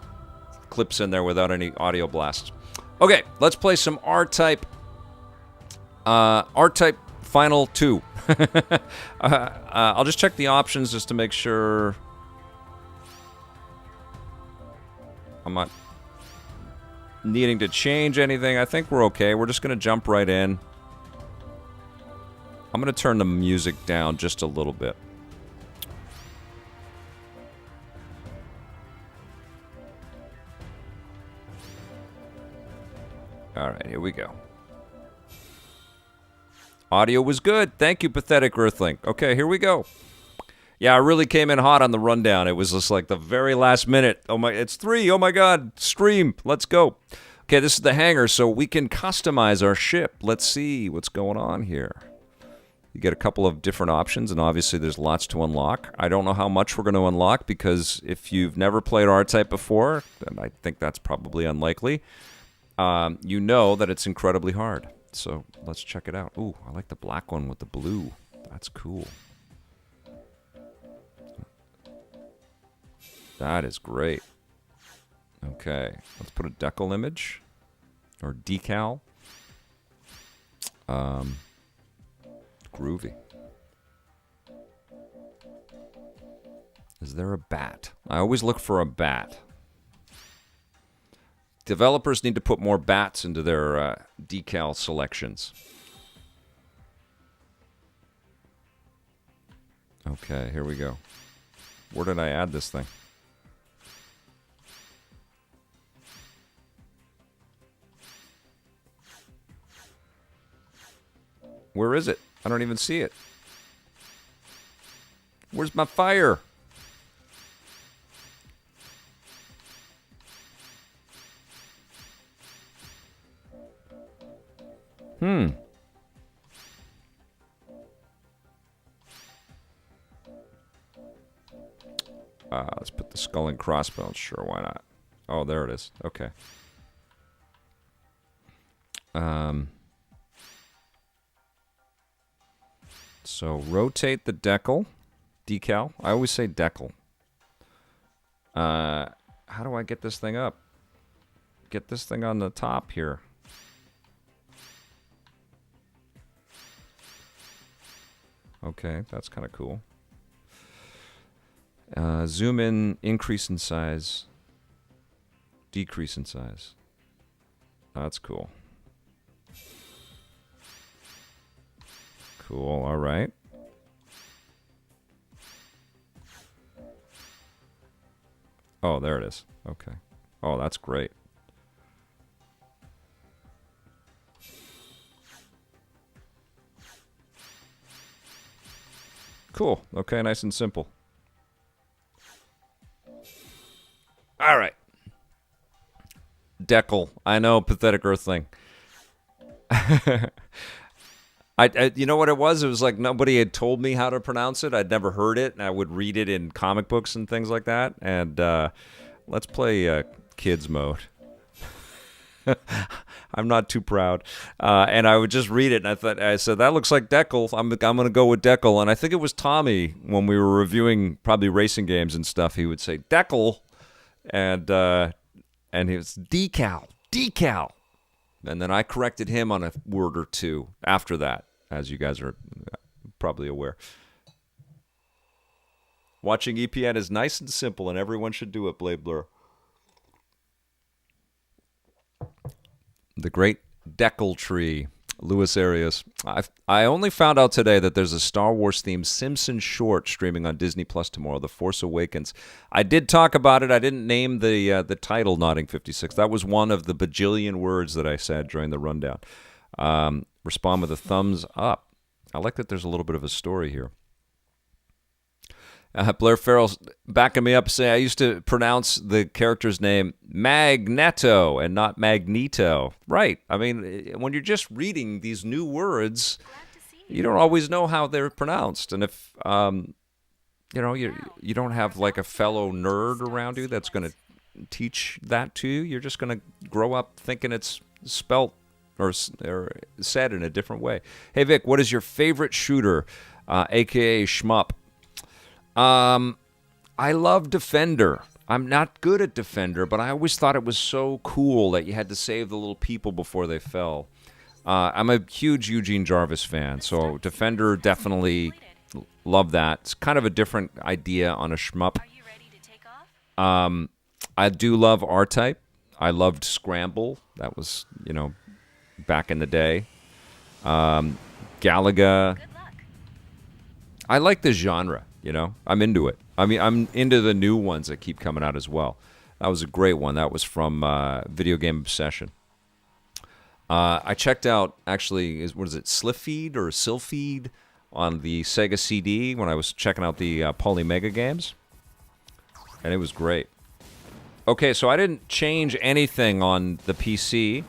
clips in there without any audio blasts. Okay, let's play some R-Type. R-Type Final 2. I'll just check the options just to make sure I'm not needing to change anything. I think we're okay. We're just going to jump right in. I'm going to turn the music down just a little bit. All right, here we go. Audio was good. Thank you, Pathetic Earthling. Okay, here we go. Yeah, I really came in hot on the rundown. It was just like the very last minute. Oh my, it's 3. Oh my God, stream. Let's go. Okay, this is the hangar, so we can customize our ship. Let's see what's going on here. You get a couple of different options, and obviously there's lots to unlock. I don't know how much we're going to unlock, because if you've never played R-Type before, then I think that's probably unlikely, you know that it's incredibly hard. So let's check it out. Ooh, I like the black one with the blue. That's cool. That is great. Okay, let's put a decal image or decal. Groovy. Is there a bat? I always look for a bat. Developers need to put more bats into their decal selections. Okay, here we go. Where did I add this thing? Where is it? I don't even see it. Where's my fire? Let's put the skull and crossbones. Sure, why not? Oh, there it is. Okay. So rotate the decal. I always say decal. How do I get this thing up? Get this thing on the top here. Okay, that's kind of cool. Zoom in, increase in size, decrease in size. That's cool. Cool, all right. Oh, there it is. Okay. Oh, that's great. Cool. Okay, nice and simple. All right. Decal. I know, pathetic earthling. I you know what it was? It was like nobody had told me how to pronounce it. I'd never heard it, and I would read it in comic books and things like that. And let's play kids mode. I'm not too proud. And I would just read it, and I said, that looks like Decal. I'm going to go with Decal. And I think it was Tommy, when we were reviewing probably racing games and stuff, he would say, Decal. And he was, decal. And then I corrected him on a word or two after that, as you guys are probably aware. Watching EPN is nice and simple, and everyone should do it, Blade Blur. The great Decal Tree, Louis Arias. I only found out today that there's a Star Wars-themed Simpsons short streaming on Disney Plus tomorrow, The Force Awakens. I did talk about it. I didn't name the title, Nodding 56. That was one of the bajillion words that I said during the rundown. Respond with a thumbs up. I like that there's a little bit of a story here. Blair Farrell's backing me up, saying I used to pronounce the character's name Magneto and not Magneto. Right. I mean, when you're just reading these new words, you don't always know how they're pronounced. And if, you don't have like a fellow nerd around you that's going to teach that to you, you're just going to grow up thinking it's spelt or said in a different way. Hey, Vic, what is your favorite shooter, a.k.a. shmup? I love Defender. I'm not good at Defender, but I always thought it was so cool that you had to save the little people before they fell. I'm a huge Eugene Jarvis fan, so Defender, definitely love that. It's kind of a different idea on a shmup. I do love R-Type. I loved Scramble. That was, back in the day. Galaga. I like the genre. I'm into it. I mean, I'm into the new ones that keep coming out as well. That was a great one. That was from Video Game Obsession. I checked out, actually, what is it, Slifeed or Sylpheed on the Sega CD when I was checking out the Polymega games. And it was great. Okay, so I didn't change anything on the PC.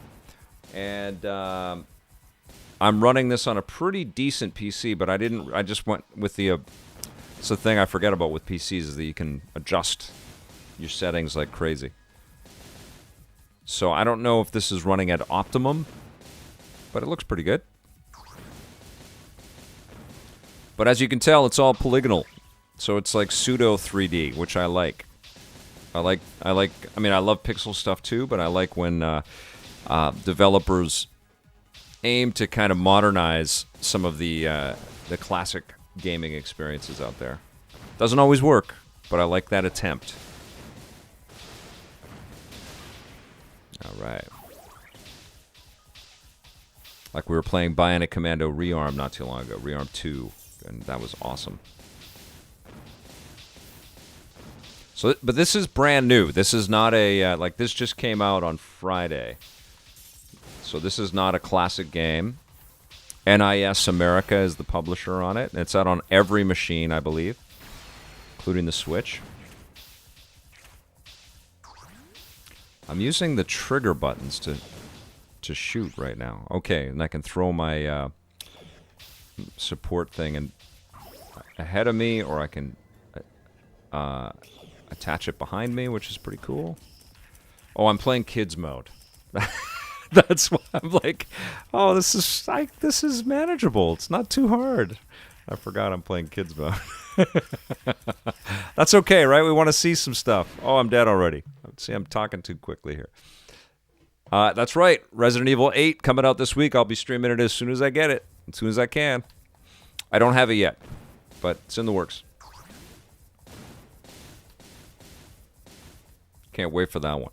And I'm running this on a pretty decent PC, but I just went with the... It's the thing I forget about with PCs is that you can adjust your settings like crazy. So I don't know if this is running at optimum, but it looks pretty good. But as you can tell, it's all polygonal. So it's like pseudo 3D, which I like. I love pixel stuff too, but I like when developers aim to kind of modernize some of the classic gaming experiences out there. Doesn't always work, but I like that attempt. All right. Like we were playing Bionic Commando Rearm not too long ago, Rearm 2, and that was awesome. So, but this is brand new. This is not a like this just came out on Friday. So this is not a classic game. NIS America is the publisher on it. It's out on every machine, I believe, including the Switch. I'm using the trigger buttons to shoot right now. Okay, and I can throw my support thing and ahead of me, or I can attach it behind me, which is pretty cool. Oh, I'm playing kids mode. That's why I'm like, oh, this is manageable. It's not too hard. I forgot I'm playing kids mode. That's okay, right? We want to see some stuff. Oh, I'm dead already. See, I'm talking too quickly here. That's right. Resident Evil 8 coming out this week. I'll be streaming it as soon as I get it, as soon as I can. I don't have it yet, but it's in the works. Can't wait for that one.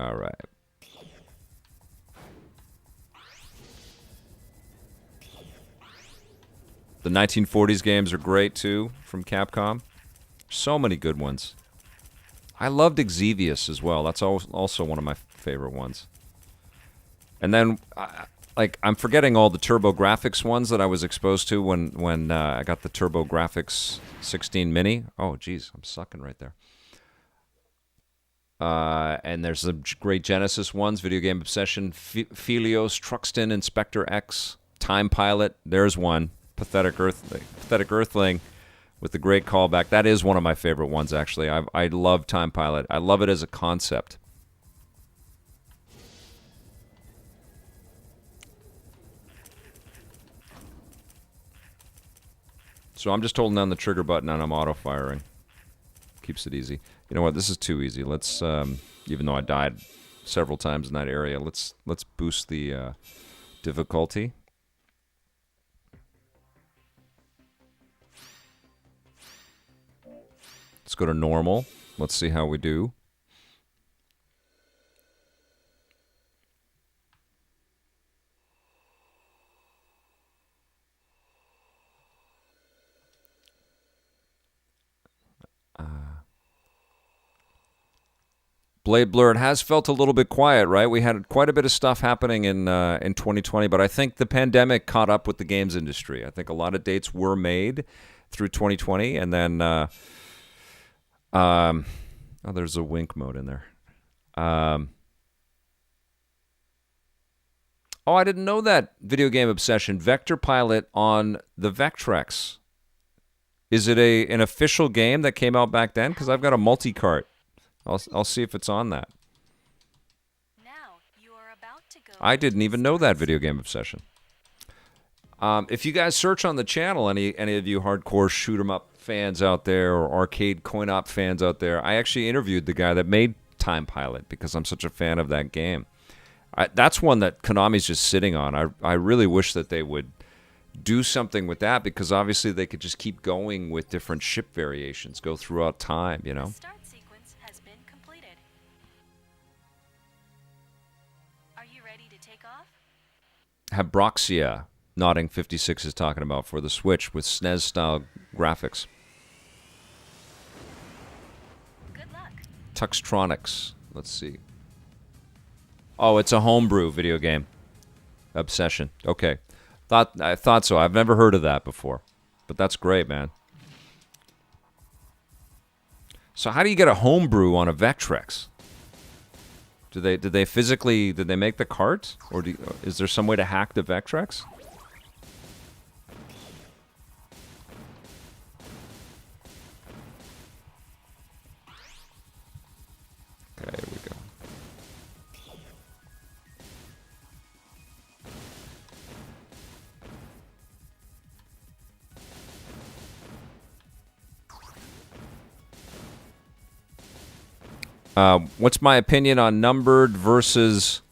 All right. The 1940s games are great, too, from Capcom. So many good ones. I loved Exevious as well. That's also one of my favorite ones. And then, I'm forgetting all the TurboGrafx ones that I was exposed to when I got the TurboGrafx 16 Mini. Oh, geez, I'm sucking right there. And there's some great Genesis ones, Video Game Obsession, Philios, Truxton, Inspector X, Time Pilot. There's one. Pathetic Earthling with the great callback. That is one of my favorite ones, actually. I love Time Pilot. I love it as a concept. So I'm just holding down the trigger button and I'm auto-firing. Keeps it easy. You know what? This is too easy. Let's, even though I died several times in that area, let's boost the difficulty. Let's go to normal. Let's see how we do. Blade Blur, it has felt a little bit quiet, right? We had quite a bit of stuff happening in 2020, but I think the pandemic caught up with the games industry. I think a lot of dates were made through 2020, and then there's a wink mode in there. I didn't know that. Video Game Obsession Vector Pilot on the Vectrex. Is it an official game that came out back then? Because I've got a multi-cart. I'll see if it's on that. Now you are about to go. I didn't even know that, Video Game Obsession. If you guys search on the channel, any of you hardcore shoot 'em up fans out there or arcade coin-op fans out there, I actually interviewed the guy that made Time Pilot because I'm such a fan of that game. That's one that Konami's just sitting on. I really wish that they would do something with that because obviously they could just keep going with different ship variations, go throughout time, you know? The start sequence has been completed. Are you ready to take off? Habroxia, Nodding 56 is talking about for the Switch with SNES-style graphics. Good luck. Tuxtronics. Let's see. Oh, it's a homebrew video game. Obsession. Okay. I thought so. I've never heard of that before. But that's great, man. So how do you get a homebrew on a Vectrex? Did they make the cart? Or is there some way to hack the Vectrex? Okay, here we go. What's my opinion on numbered versus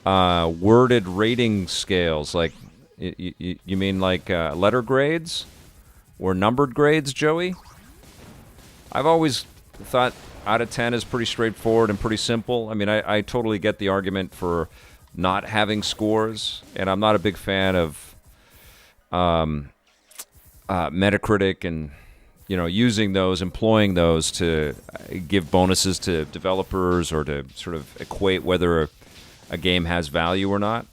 worded rating scales? Like, you mean like letter grades or numbered grades, Joey? I've always thought out of 10 is pretty straightforward and pretty simple. I mean, I totally get the argument for not having scores, and I'm not a big fan of Metacritic and using those, employing those to give bonuses to developers or to sort of equate whether a game has value or not.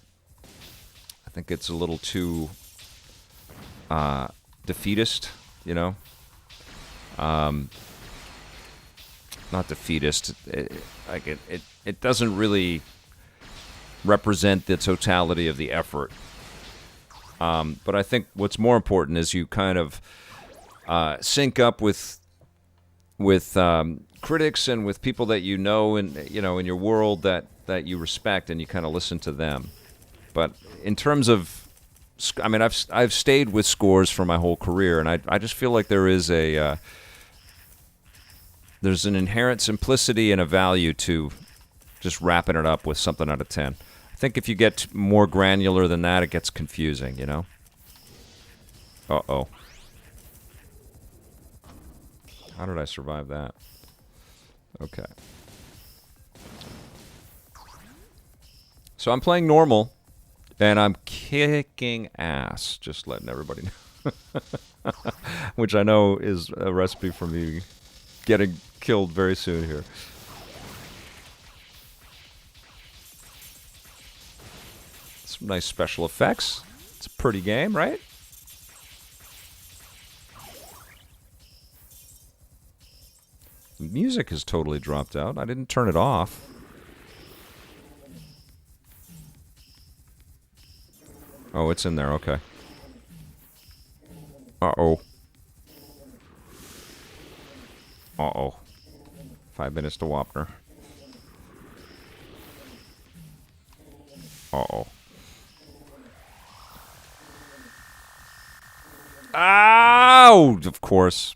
I think it's a little too defeatist, not defeatist. It doesn't really represent the totality of the effort. But I think what's more important is you kind of sync up with critics and with people that in your world that you respect, and you kind of listen to them. But in terms of, I've stayed with scores for my whole career, and I just feel like there's an inherent simplicity and a value to just wrapping it up with something out of 10. I think if you get more granular than that, it gets confusing, Uh-oh. How did I survive that? Okay. So I'm playing normal, and I'm kicking ass, just letting everybody know. Which I know is a recipe for me getting killed very soon here. Some nice special effects. It's a pretty game, right? The music has totally dropped out. I didn't turn it off. Oh, it's in there. Okay. Uh-oh. Uh-oh. 5 minutes to Wapner. Uh-oh. Ow! Of course.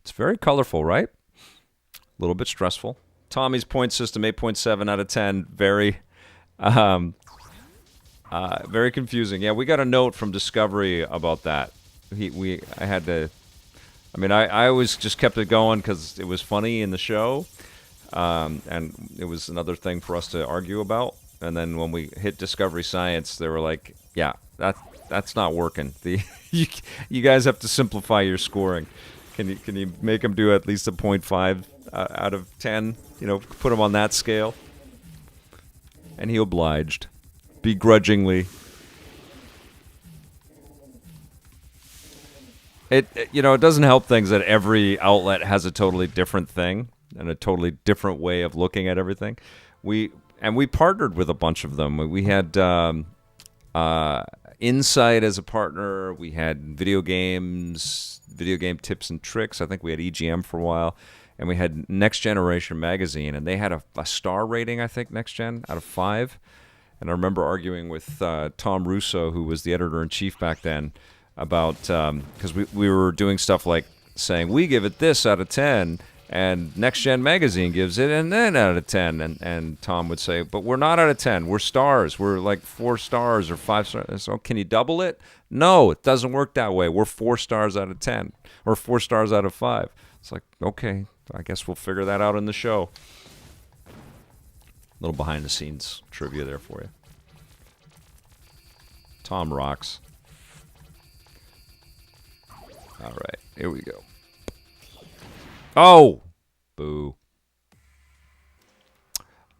It's very colorful, right? A little bit stressful. Tommy's point system, 8.7 out of 10. Very confusing. Yeah, we got a note from Discovery about that. I always just kept it going because it was funny in the show, and it was another thing for us to argue about. And then when we hit Discovery Science, they were like, "Yeah, that's not working. You guys have to simplify your scoring. Can you make him do at least a 0.5 out of 10? Put him on that scale." And he obliged, begrudgingly. It doesn't help things that every outlet has a totally different thing and a totally different way of looking at everything. We partnered with a bunch of them. We had Insight as a partner. We had video game tips and tricks. I think we had EGM for a while. And we had Next Generation magazine, and they had a star rating, I think, Next Gen, out of 5. And I remember arguing with Tom Russo, who was the editor-in-chief back then, about because we were doing stuff like saying we give it this out of 10, and Next Gen magazine gives it and then out of 10, and Tom would say, but we're not out of 10, we're stars, we're like 4 stars or 5 stars. So can you double it? No, it doesn't work that way. We're 4 stars out of 10 or 4 stars out of 5. It's like, okay, I guess we'll figure that out in the show. A little behind the scenes trivia there for you. Tom rocks. All right, here we go. Oh! Boo.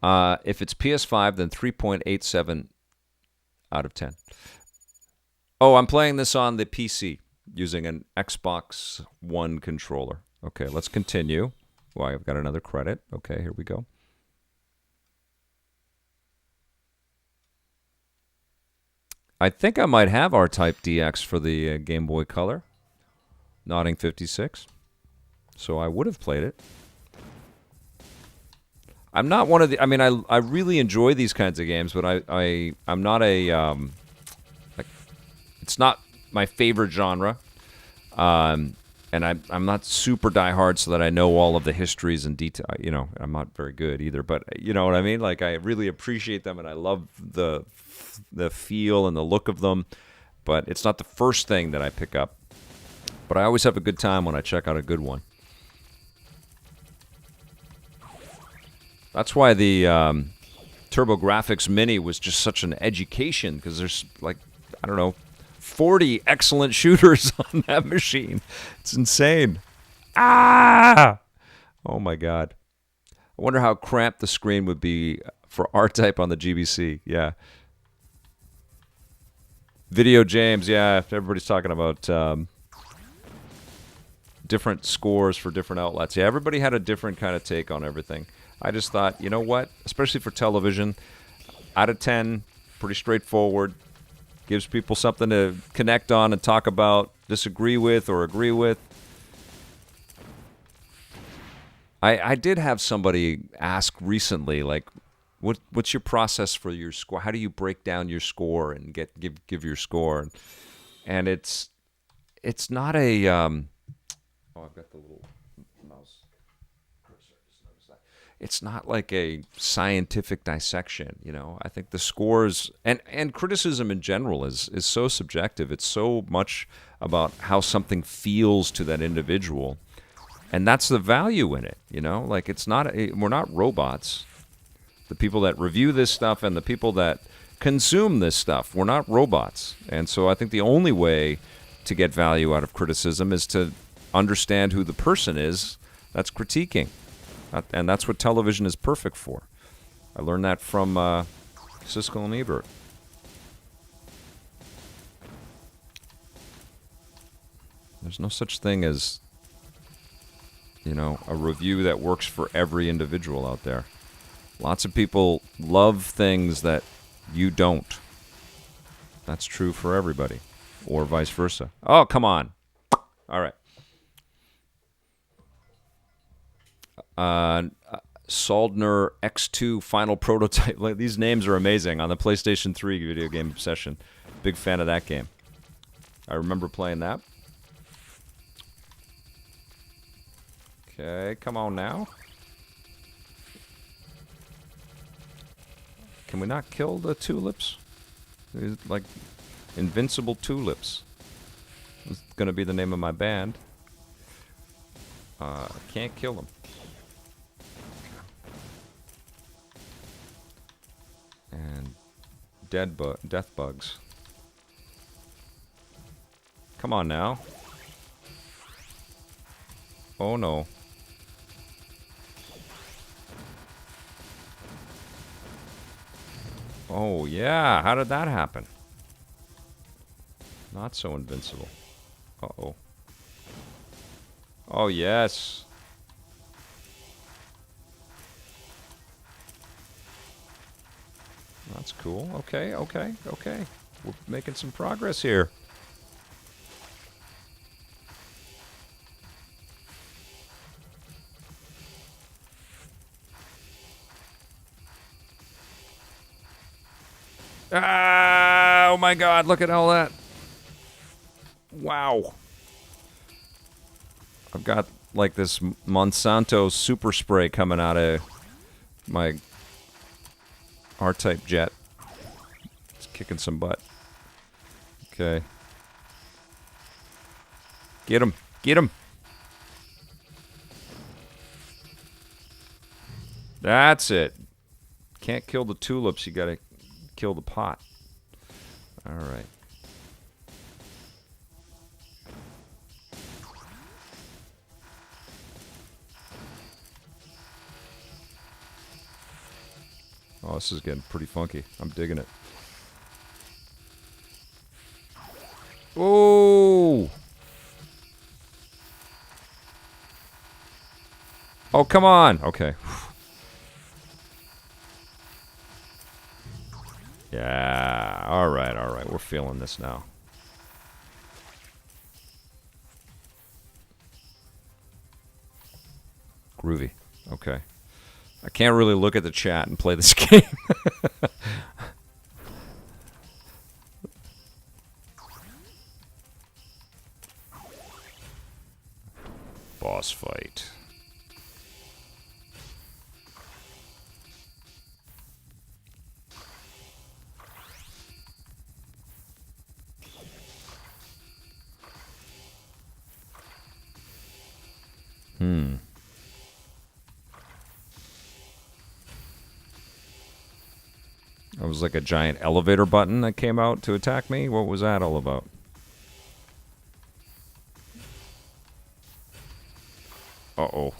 If it's PS5, then 3.87 out of 10. Oh, I'm playing this on the PC using an Xbox One controller. Okay, let's continue. Well, I've got another credit. Okay, here we go. I think I might have R-Type DX for the Game Boy Color. Nodding 56. So I would have played it. I'm not one of the... I really enjoy these kinds of games, but I'm not a... it's not my favorite genre. And I'm not super diehard so that I know all of the histories and detail. I'm not very good either, but you know what I mean? Like, I really appreciate them, and I love the feel and the look of them, but it's not the first thing that I pick up. But I always have a good time when I check out a good one. That's why the TurboGrafx Mini was just such an education, because there's, like, I don't know, 40 excellent shooters on that machine. It's insane. Ah! Oh my God. I wonder how cramped the screen would be for R-Type on the GBC. Yeah. Video James, yeah. Everybody's talking about different scores for different outlets. Yeah, everybody had a different kind of take on everything. I just thought, you know what? Especially for television, out of 10, pretty straightforward. Gives people something to connect on and talk about, disagree with or agree with. I did have somebody ask recently, like, what's your process for your score? How do you break down your score and give your score? And it's not a oh, I've got the little mouse cursor. I just noticed that. It's not like a scientific dissection, you know. I think the scores and criticism in general is so subjective. It's so much about how something feels to that individual. And that's the value in it, you know? Like, we're not robots. The people that review this stuff and the people that consume this stuff, we're not robots. And so I think the only way to get value out of criticism is to understand who the person is that's critiquing. And that's what television is perfect for. I learned that from Siskel and Ebert. There's no such thing as, you know, a review that works for every individual out there. Lots of people love things that you don't. That's true for everybody, or vice versa. Oh, come on. All right. Soldner X2 Final Prototype. Like, these names are amazing. On the PlayStation 3 video game obsession. Big fan of that game. I remember playing that. Okay, come on now. Can we not kill the tulips? These, like, invincible tulips. This is going to be the name of my band. Can't kill them. And death bugs. Come on now. Oh no. Oh yeah, how did that happen? Not so invincible. Uh-oh. Oh yes. That's cool. Okay. We're making some progress here. Ah, oh my God, look at all that. Wow. I've got like this Monsanto super spray coming out of my R-Type jet. It's kicking some butt. Okay. Get him. Get him. That's it. Can't kill the tulips, you gotta kill the pot. All right. Oh, this is getting pretty funky. I'm digging it. Oh! Oh, come on. Okay. Yeah. All right. We're feeling this now. Groovy. Okay. I can't really look at the chat and play this game. Boss fight. I was like a giant elevator button that came out to attack me. What was that all about? Uh-oh.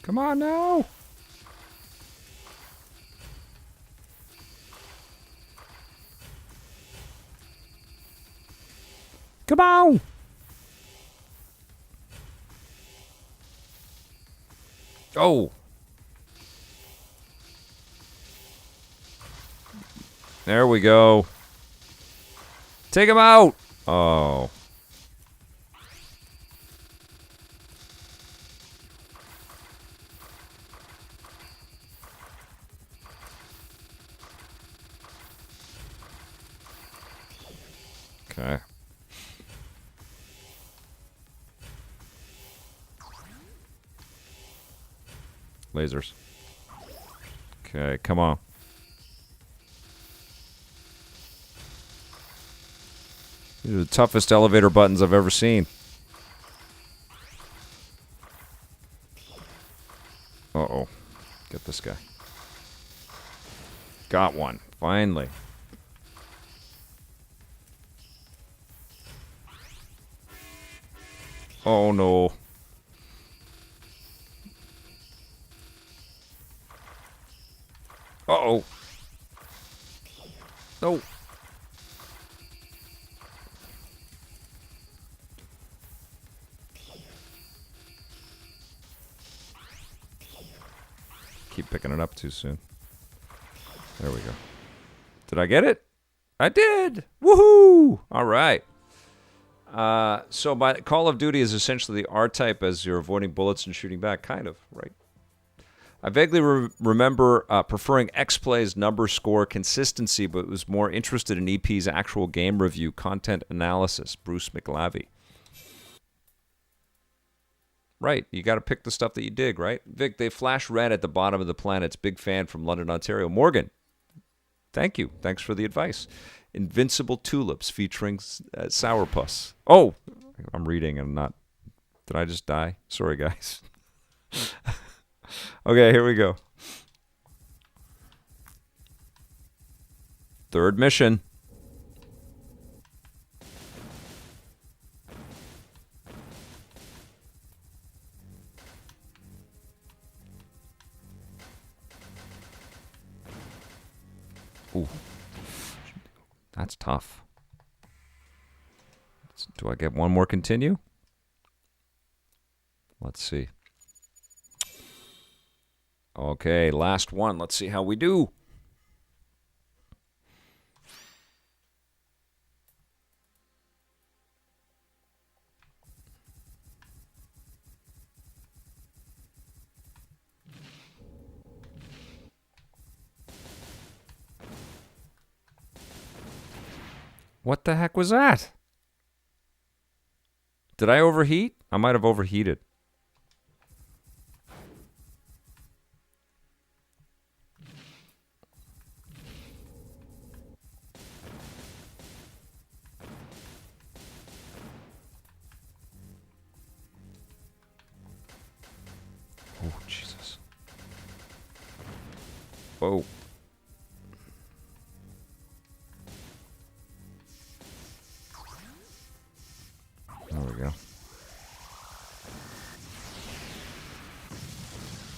Come on now. Come on. Oh. There we go. Take him out. Oh. Okay. Lasers. Okay, come on. These are the toughest elevator buttons I've ever seen. Uh-oh. Get this guy. Got one. Finally. Oh, no. Uh-oh. No. Keep picking it up too soon. There we go. Did I get it? I did! Woohoo! All right. So Call of Duty is essentially the R-type as you're avoiding bullets and shooting back. Kind of, right? I vaguely remember preferring X-Play's number score consistency, but was more interested in EP's actual game review, content analysis. Bruce McLavy. Right, you got to pick the stuff that you dig, right? Vic, they flash red at the bottom of the planets. Big fan from London, Ontario. Morgan, thank you. Thanks for the advice. Invincible Tulips featuring Sourpuss. Oh, I'm reading and not... Did I just die? Sorry, guys. Okay, here we go. Third mission. Ooh. That's tough. Do I get one more continue? Let's see. Okay, last one. Let's see how we do. What the heck was that? Did I overheat? I might have overheated. Oh, Jesus. Whoa. There we go.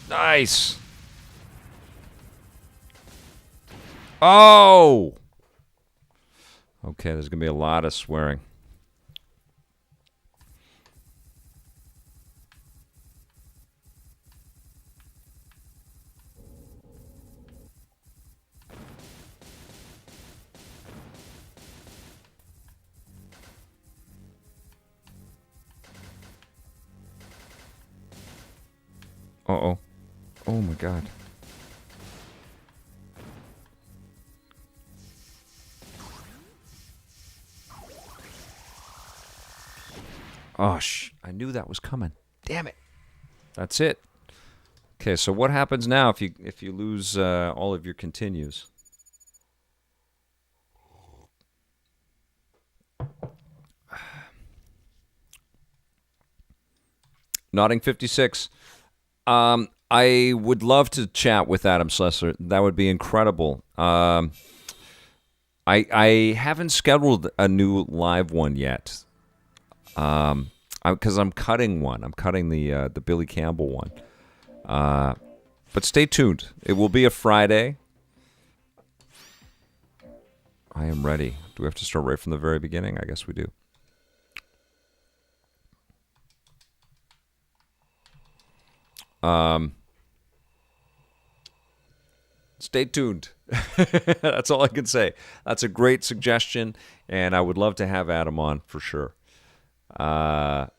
Nice. Oh. Okay, there's going to be a lot of swearing. Uh-oh. Oh, my God. Oh, I knew that was coming. Damn it. That's it. Okay, so what happens now if you lose all of your continues? Nodding 56. I would love to chat with Adam Slessor. That would be incredible. I haven't scheduled a new live one yet. Because I'm cutting one. I'm cutting the Billy Campbell one. But stay tuned. It will be a Friday. I am ready. Do we have to start right from the very beginning? I guess we do. Stay tuned. That's all I can say. That's a great suggestion, and I would love to have Adam on for sure. And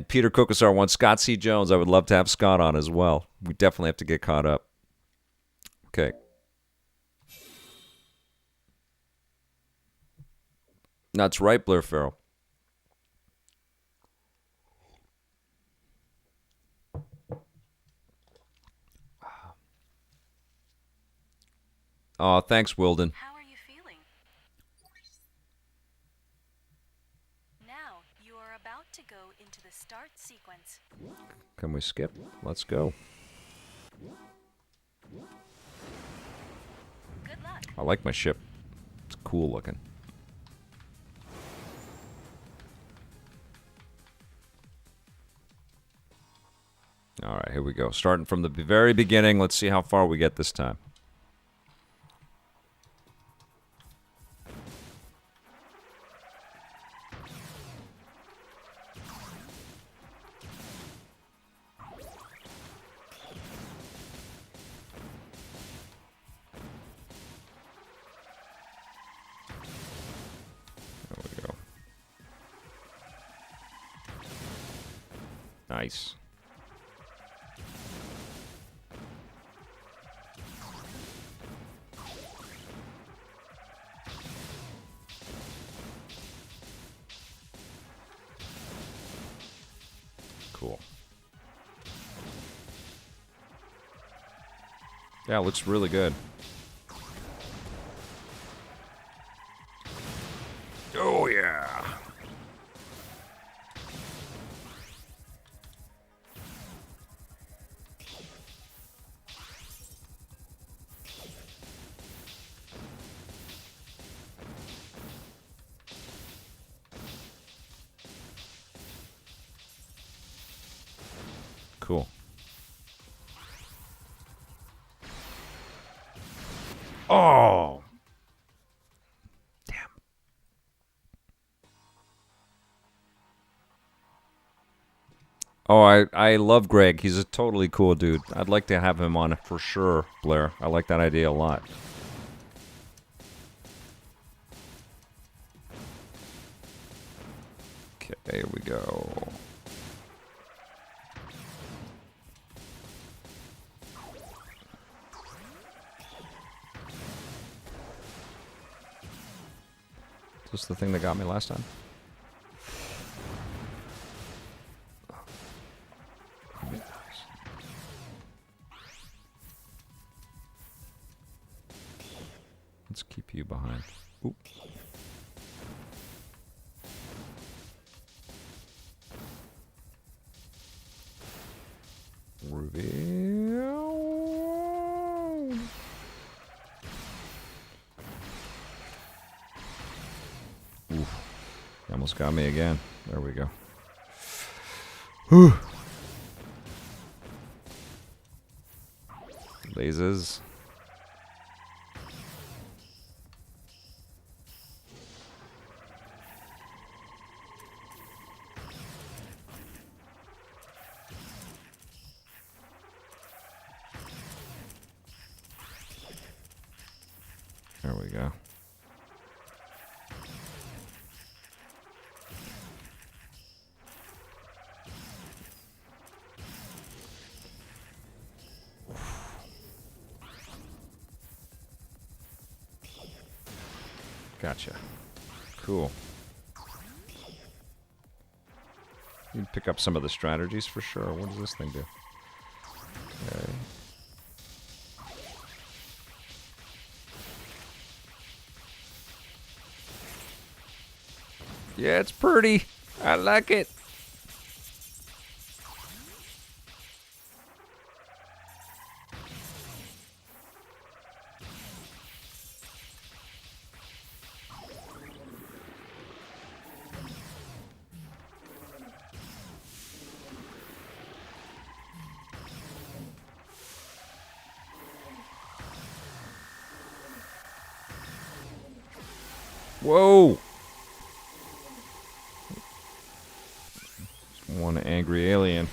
Peter Kokosar wants Scott C. Jones. I would love to have Scott on as well. We definitely have to get caught up. Okay. That's right, Blair Farrell. Oh, thanks, Wilden. How are you feeling? Now you are about to go into the start sequence. Can we skip? Let's go. Good luck. I like my ship. It's cool looking. All right, here we go. Starting from the very beginning. Let's see how far we get this time. There we go. Nice. Cool. Yeah, it looks really good. Oh, yeah. Cool. Oh. Damn. Oh, I love Greg. He's a totally cool dude. I'd like to have him on for sure, Blair. I like that idea a lot. Okay, here we go. Is this the thing that got me last time? Let's keep you behind. Oop. Reveal. Oof. You almost got me again. There we go. Whew. Lasers. There we go. Gotcha. Cool. You can pick up some of the strategies for sure. What does this thing do? Okay. Yeah, it's pretty. I like it. Whoa! One angry alien.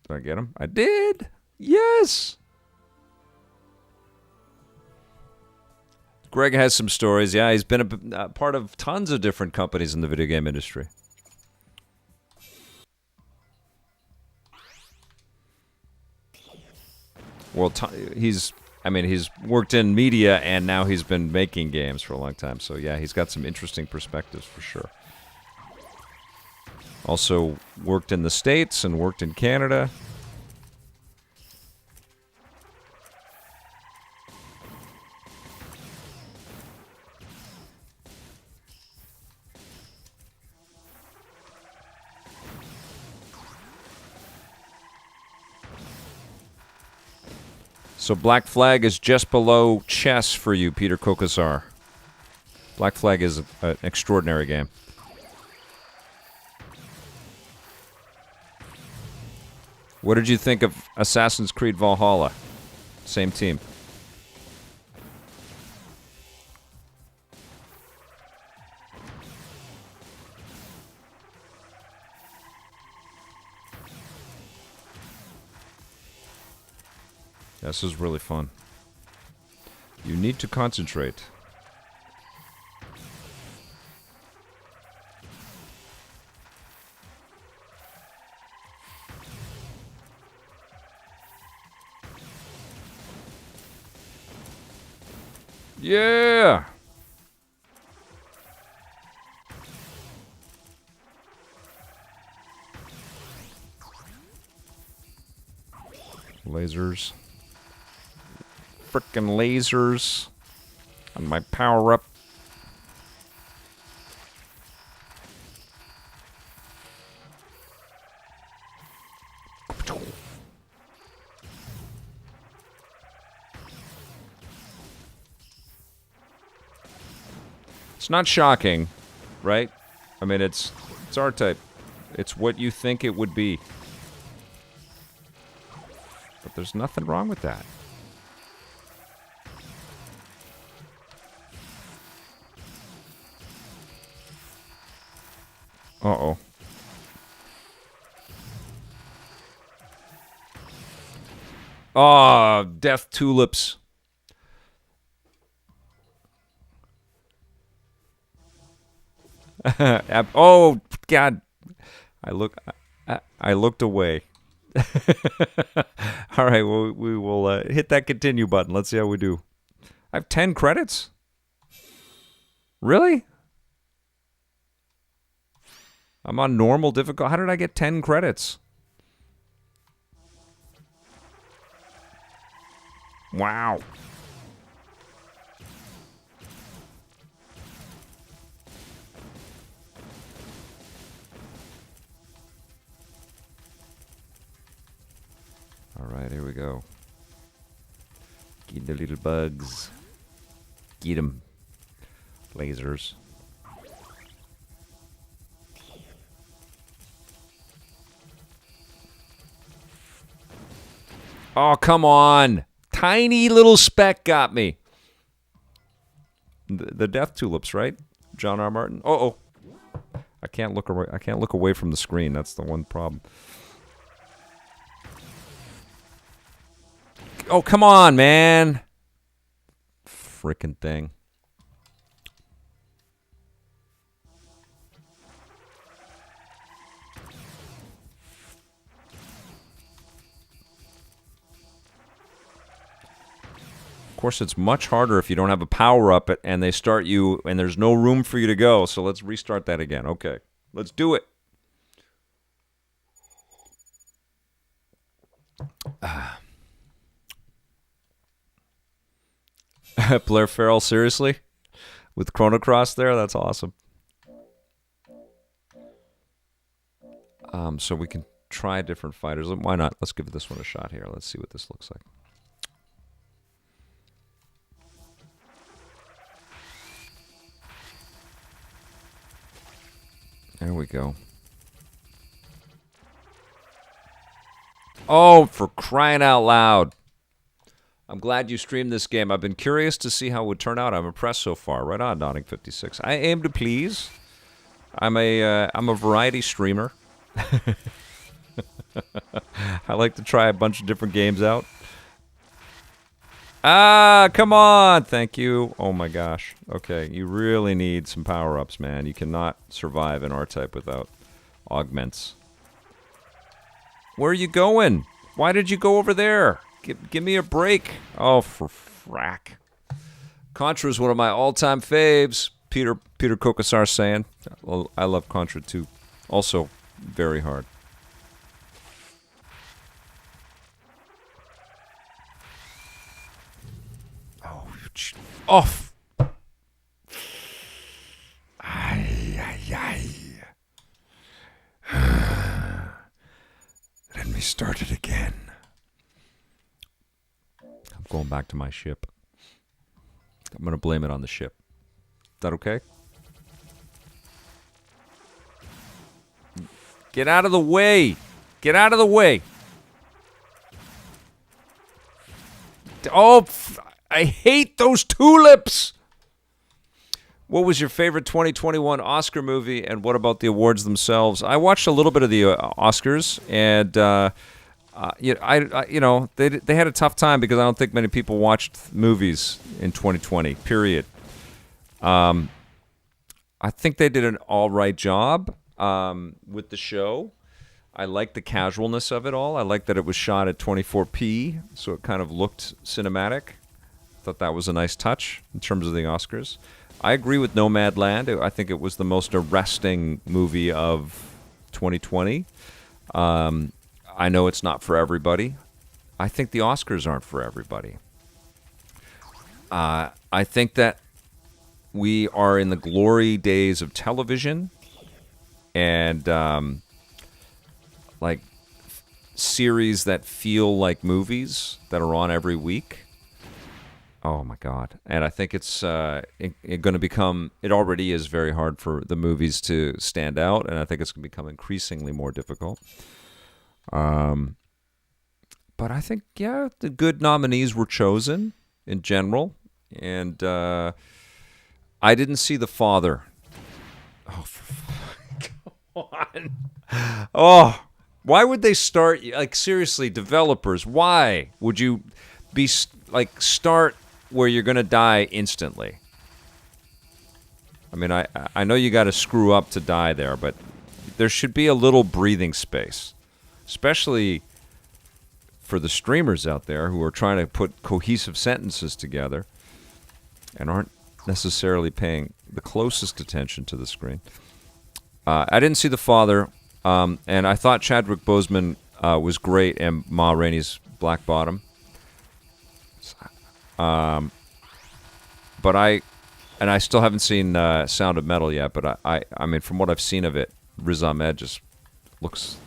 Did I get him? I did! Yes! Greg has some stories. Yeah, he's been a part of tons of different companies in the video game industry. Well, he's worked in media and now he's been making games for a long time. So yeah, he's got some interesting perspectives for sure. Also worked in the States and worked in Canada. So Black Flag is just below chess for you, Peter Kokasar. Black Flag is an extraordinary game. What did you think of Assassin's Creed Valhalla? Same team. This is really fun. You need to concentrate. Yeah! Lasers. Frickin' lasers on my power-up. It's not shocking, right? I mean, it's R-Type. It's what you think it would be. But there's nothing wrong with that. Uh-oh. Oh, death tulips. Oh, God. I looked away. All right, well, we will hit that continue button. Let's see how we do. I have 10 credits? Really? I'm on normal difficult. How did I get 10 credits? Wow. All right, here we go. Get the little bugs. Get them. Lasers. Oh, come on. Tiny little speck got me. The death tulips, right? John R. Martin. Uh-oh. I can't look away. I can't look away from the screen. That's the one problem. Oh, come on, man. Frickin' thing. Of course, it's much harder if you don't have a power-up and they start you and there's no room for you to go. So let's restart that again. Okay, let's do it. Blair Farrell, seriously? With Chrono Cross there? That's awesome. So we can try different fighters. Why not? Let's give this one a shot here. Let's see what this looks like. There we go. Oh, for crying out loud. I'm glad you streamed this game. I've been curious to see how it would turn out. I'm impressed so far. Right on, Donning56. I aim to please. I'm a variety streamer. I like to try a bunch of different games out. Ah, come on. Thank you. Oh my gosh. Okay, you really need some power-ups, man. You cannot survive in R-Type without augments. Where are you going? Why did you go over there? Give me a break. Oh, for frack. Contra is one of my all-time faves. Peter Kokosar saying. Well, I love Contra too. Also, very hard. Oh, off. Let me start it again. I'm going back to my ship. I'm going to blame it on the ship. Is that okay? Get out of the way. Get out of the way. Oh, I hate those tulips. What was your favorite 2021 Oscar movie, and what about the awards themselves? I watched a little bit of the Oscars, and they had a tough time because I don't think many people watched movies in 2020. Period. I think they did an all right job with the show. I like the casualness of it all. I like that it was shot at 24p, so it kind of looked cinematic. Thought that was a nice touch in terms of the Oscars. I agree with Nomadland. I think it was the most arresting movie of 2020. I know it's not for everybody. I think the Oscars aren't for everybody. I think that we are in the glory days of television and like series that feel like movies that are on every week. Oh my God. And I think it's going to become, it already is very hard for the movies to stand out, and I think it's going to become increasingly more difficult. But I think, yeah, the good nominees were chosen in general, and I didn't see The Father. Oh, come on. Oh, why would they start, like, seriously, developers, why would you be, like, start where you're going to die instantly? I mean, I know you got to screw up to die there, but there should be a little breathing space, especially for the streamers out there who are trying to put cohesive sentences together and aren't necessarily paying the closest attention to the screen. I didn't see The Father, and I thought Chadwick Boseman was great in Ma Rainey's Black Bottom. But I still haven't seen Sound of Metal yet, but I mean, from what I've seen of it, Riz Ahmed just looks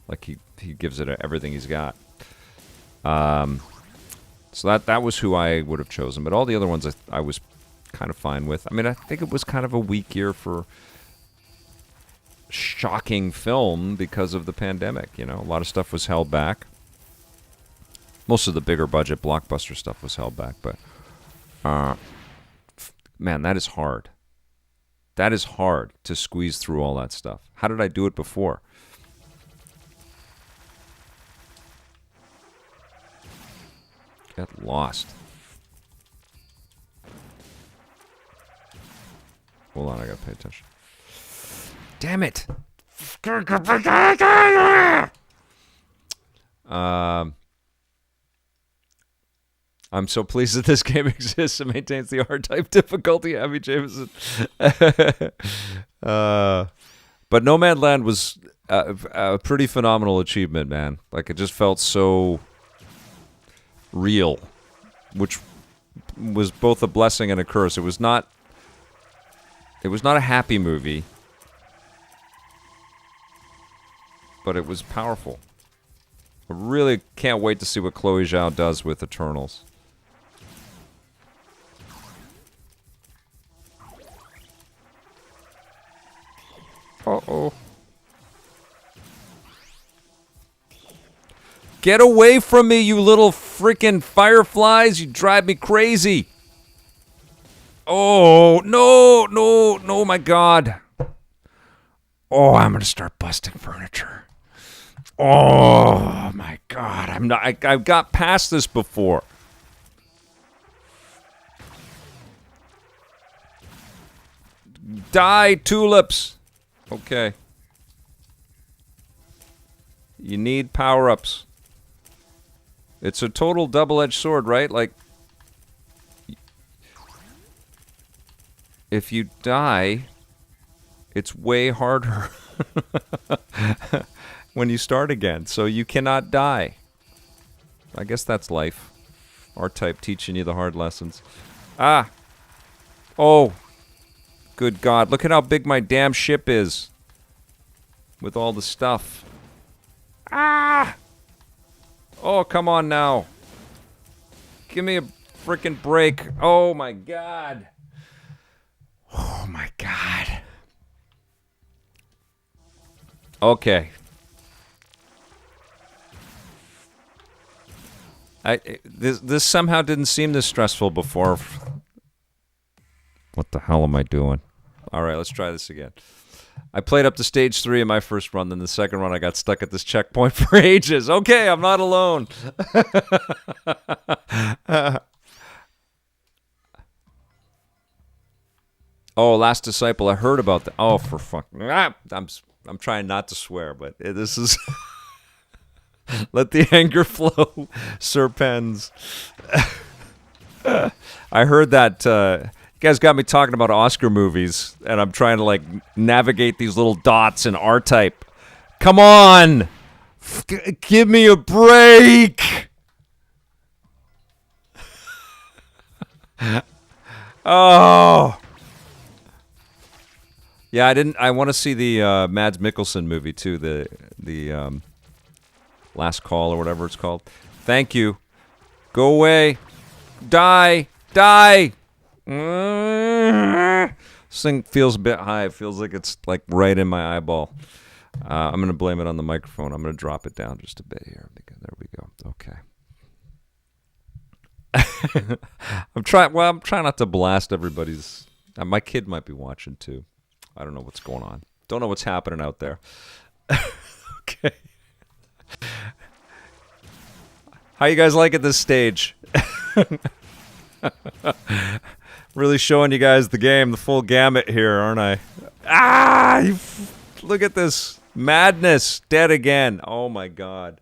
like he gives it everything he's got. So that was who I would have chosen, but all the other ones I was kind of fine with. I mean, I think it was kind of a weak year for shocking film because of the pandemic. You know, a lot of stuff was held back. Most of the bigger budget blockbuster stuff was held back, but man, that is hard. That is hard to squeeze through all that stuff. How did I do it before? Get lost. Hold on, I gotta pay attention. Damn it! I'm so pleased that this game exists and maintains the R-Type difficulty, Abby Jameson. But Nomadland was a pretty phenomenal achievement, man. Like, it just felt so real, which was both a blessing and a curse. It was not a happy movie, but it was powerful. I really can't wait to see what Chloe Zhao does with Eternals. Uh-oh. Get away from me, you little freaking fireflies, you drive me crazy. Oh, no, my God. Oh, I'm going to start busting furniture. Oh, my God. I've got past this before. Die, tulips. Okay. You need power-ups. It's a total double-edged sword, right? Like, if you die, it's way harder when you start again. So you cannot die. I guess that's life. R-Type teaching you the hard lessons. Ah! Oh! Good God. Look at how big my damn ship is. With all the stuff. Ah! Oh, come on now. Give me a freaking break. Oh, my God. Oh, my God. Okay. This somehow didn't seem this stressful before. What the hell am I doing? All right, let's try this again. I played up to stage 3 in my first run, then the second run I got stuck at this checkpoint for ages. Okay, I'm not alone. Oh, Last Disciple, I heard about that. Oh, for fuck. I'm trying not to swear, but this is... Let the anger flow, Sir Pens. I heard that... you guys got me talking about Oscar movies, and I'm trying to, like, navigate these little dots in R-Type. Come on! Give me a break! Oh! Yeah, I want to see the Mads Mikkelsen movie, too, the Last Call or whatever it's called. Thank you. Go away. Die! Die! This thing feels a bit high. It feels like it's like right in my eyeball. I'm going to blame it on the microphone. I'm going to drop it down just a bit here. There we go. Okay. I'm trying not to blast everybody's... my kid might be watching too. I don't know what's going on. Don't know what's happening out there. Okay. How you guys like at this stage? Really showing you guys the game, the full gamut here, aren't I? Ah! Look at this. Madness. Dead again. Oh, my God.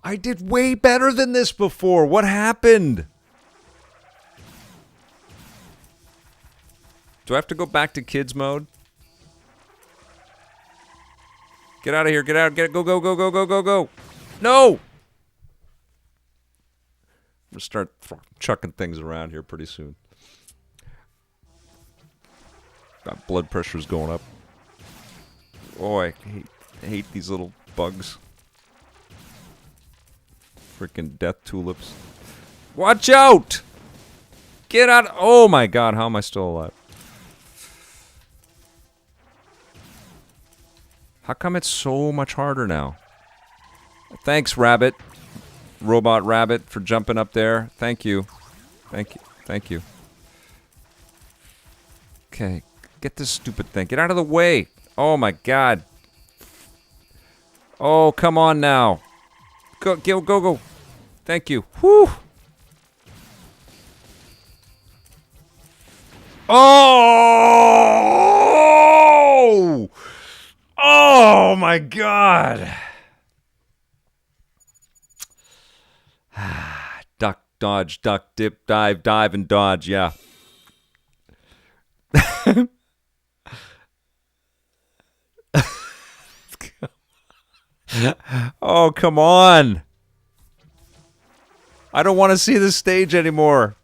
I did way better than this before. What happened? Do I have to go back to kids mode? Get out of here. Get out. Go, go, go, go, go, go, go. No! I'm going to start chucking things around here pretty soon. Got blood pressure's going up. Oh, I hate these little bugs. Freaking death tulips. Watch out! Get out. Oh my God, how am I still alive? How come it's so much harder now? Thanks, Rabbit. Robot Rabbit, for jumping up there. Thank you. Thank you. Thank you. Okay. Get this stupid thing. Get out of the way. Oh, my God. Oh, come on now. Go, go, go, go. Thank you. Whew. Oh! Oh, my God. Duck, dodge, duck, dip, dive, dive, and dodge, yeah. Oh, come on. I don't want to see this stage anymore.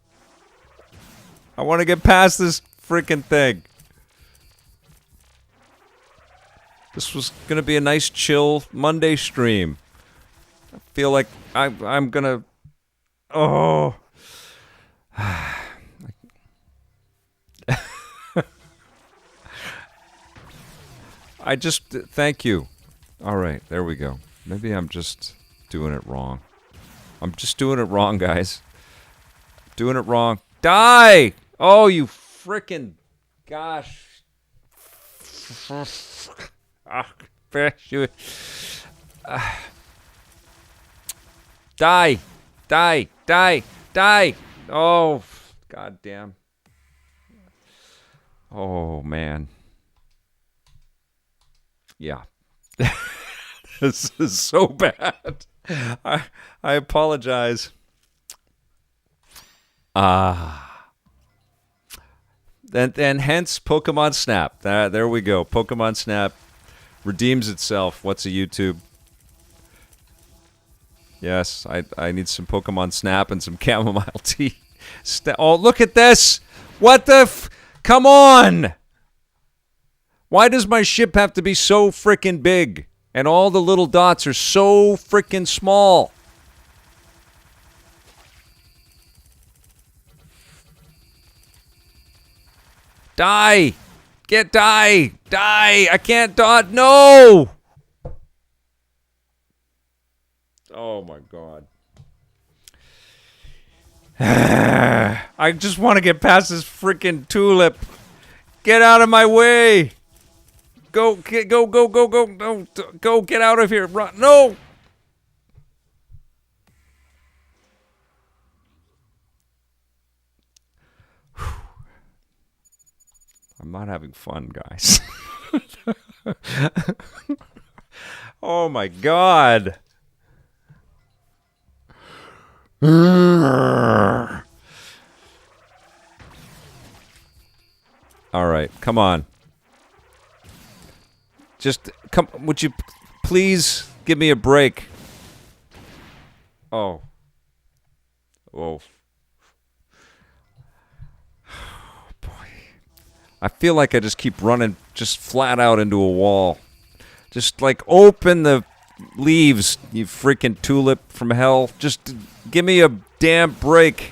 I want to get past this freaking thing. This was going to be a nice, chill Monday stream. I feel like I'm going to... Oh. I just... Thank you. All right, there we go. Maybe I'm just doing it wrong. I'm just doing it wrong, guys. Doing it wrong. Die! Oh, you frickin' gosh. Die! Die! Die! Die! Oh, goddamn. Oh, man. Yeah. This is so bad. I apologize. And hence Pokemon Snap. There we go. Pokemon Snap redeems itself. What's a YouTube? Yes, I need some Pokemon Snap and some chamomile tea. Oh, look at this! What the come on! Why does my ship have to be so frickin' big? And all the little dots are so frickin' small. Die! Die! I can't dot. No! Oh my god. I just want to get past this freaking tulip. Get out of my way. Go, go, go, go, go. No, go, get out of here. Run. No. I'm not having fun, guys. Oh my god. All right, come on. Just come. Would you please give me a break? Oh. Whoa. Oh, boy. I feel like I just keep running just flat out into a wall. Just like open the leaves, you freaking tulip from hell. Just give me a damn break.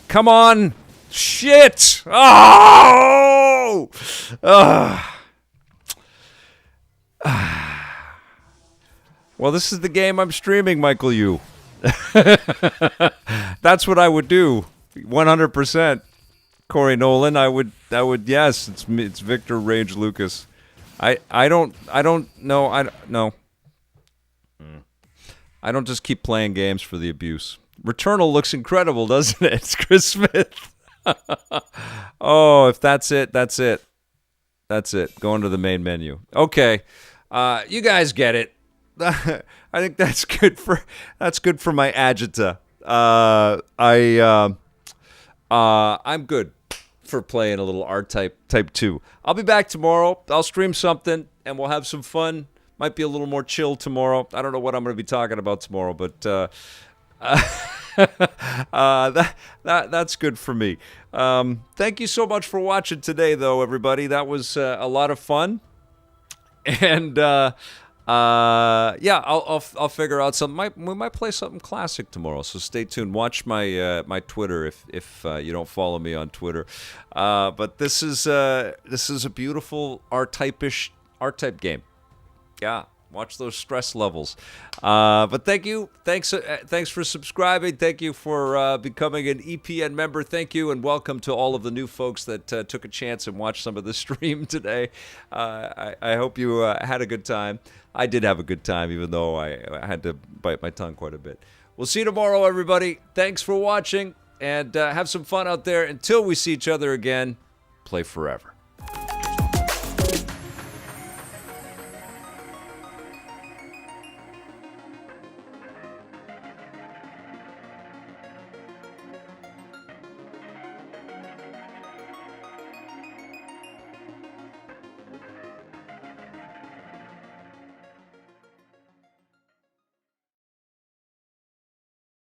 Come on. Shit. Oh! Well, this is the game I'm streaming, Michael Yu. That's what I would do. 100%. Corey Nolan, I would yes, it's Victor Rage Lucas. I don't know. No. I don't just keep playing games for the abuse. Returnal looks incredible, doesn't it? It's Chris Smith. Oh, if that's it, that's it. That's it. Going to the main menu. Okay. You guys get it. I think that's good for my agita. I'm good for playing a little R-Type 2. I'll be back tomorrow. I'll stream something and we'll have some fun. Might be a little more chill tomorrow. I don't know what I'm going to be talking about tomorrow, but that's good for me. Thank you so much for watching today, though, everybody. That was a lot of fun. And yeah, I'll figure out something. We might play something classic tomorrow. So stay tuned. Watch my my Twitter if you don't follow me on Twitter. But this is a beautiful R-Type game. Yeah. Watch those stress levels. But thank you. Thanks for subscribing. Thank you for becoming an EPN member. Thank you, and welcome to all of the new folks that took a chance and watched some of the stream today. I hope you had a good time. I did have a good time, even though I had to bite my tongue quite a bit. We'll see you tomorrow, everybody. Thanks for watching, and have some fun out there. Until we see each other again, play forever.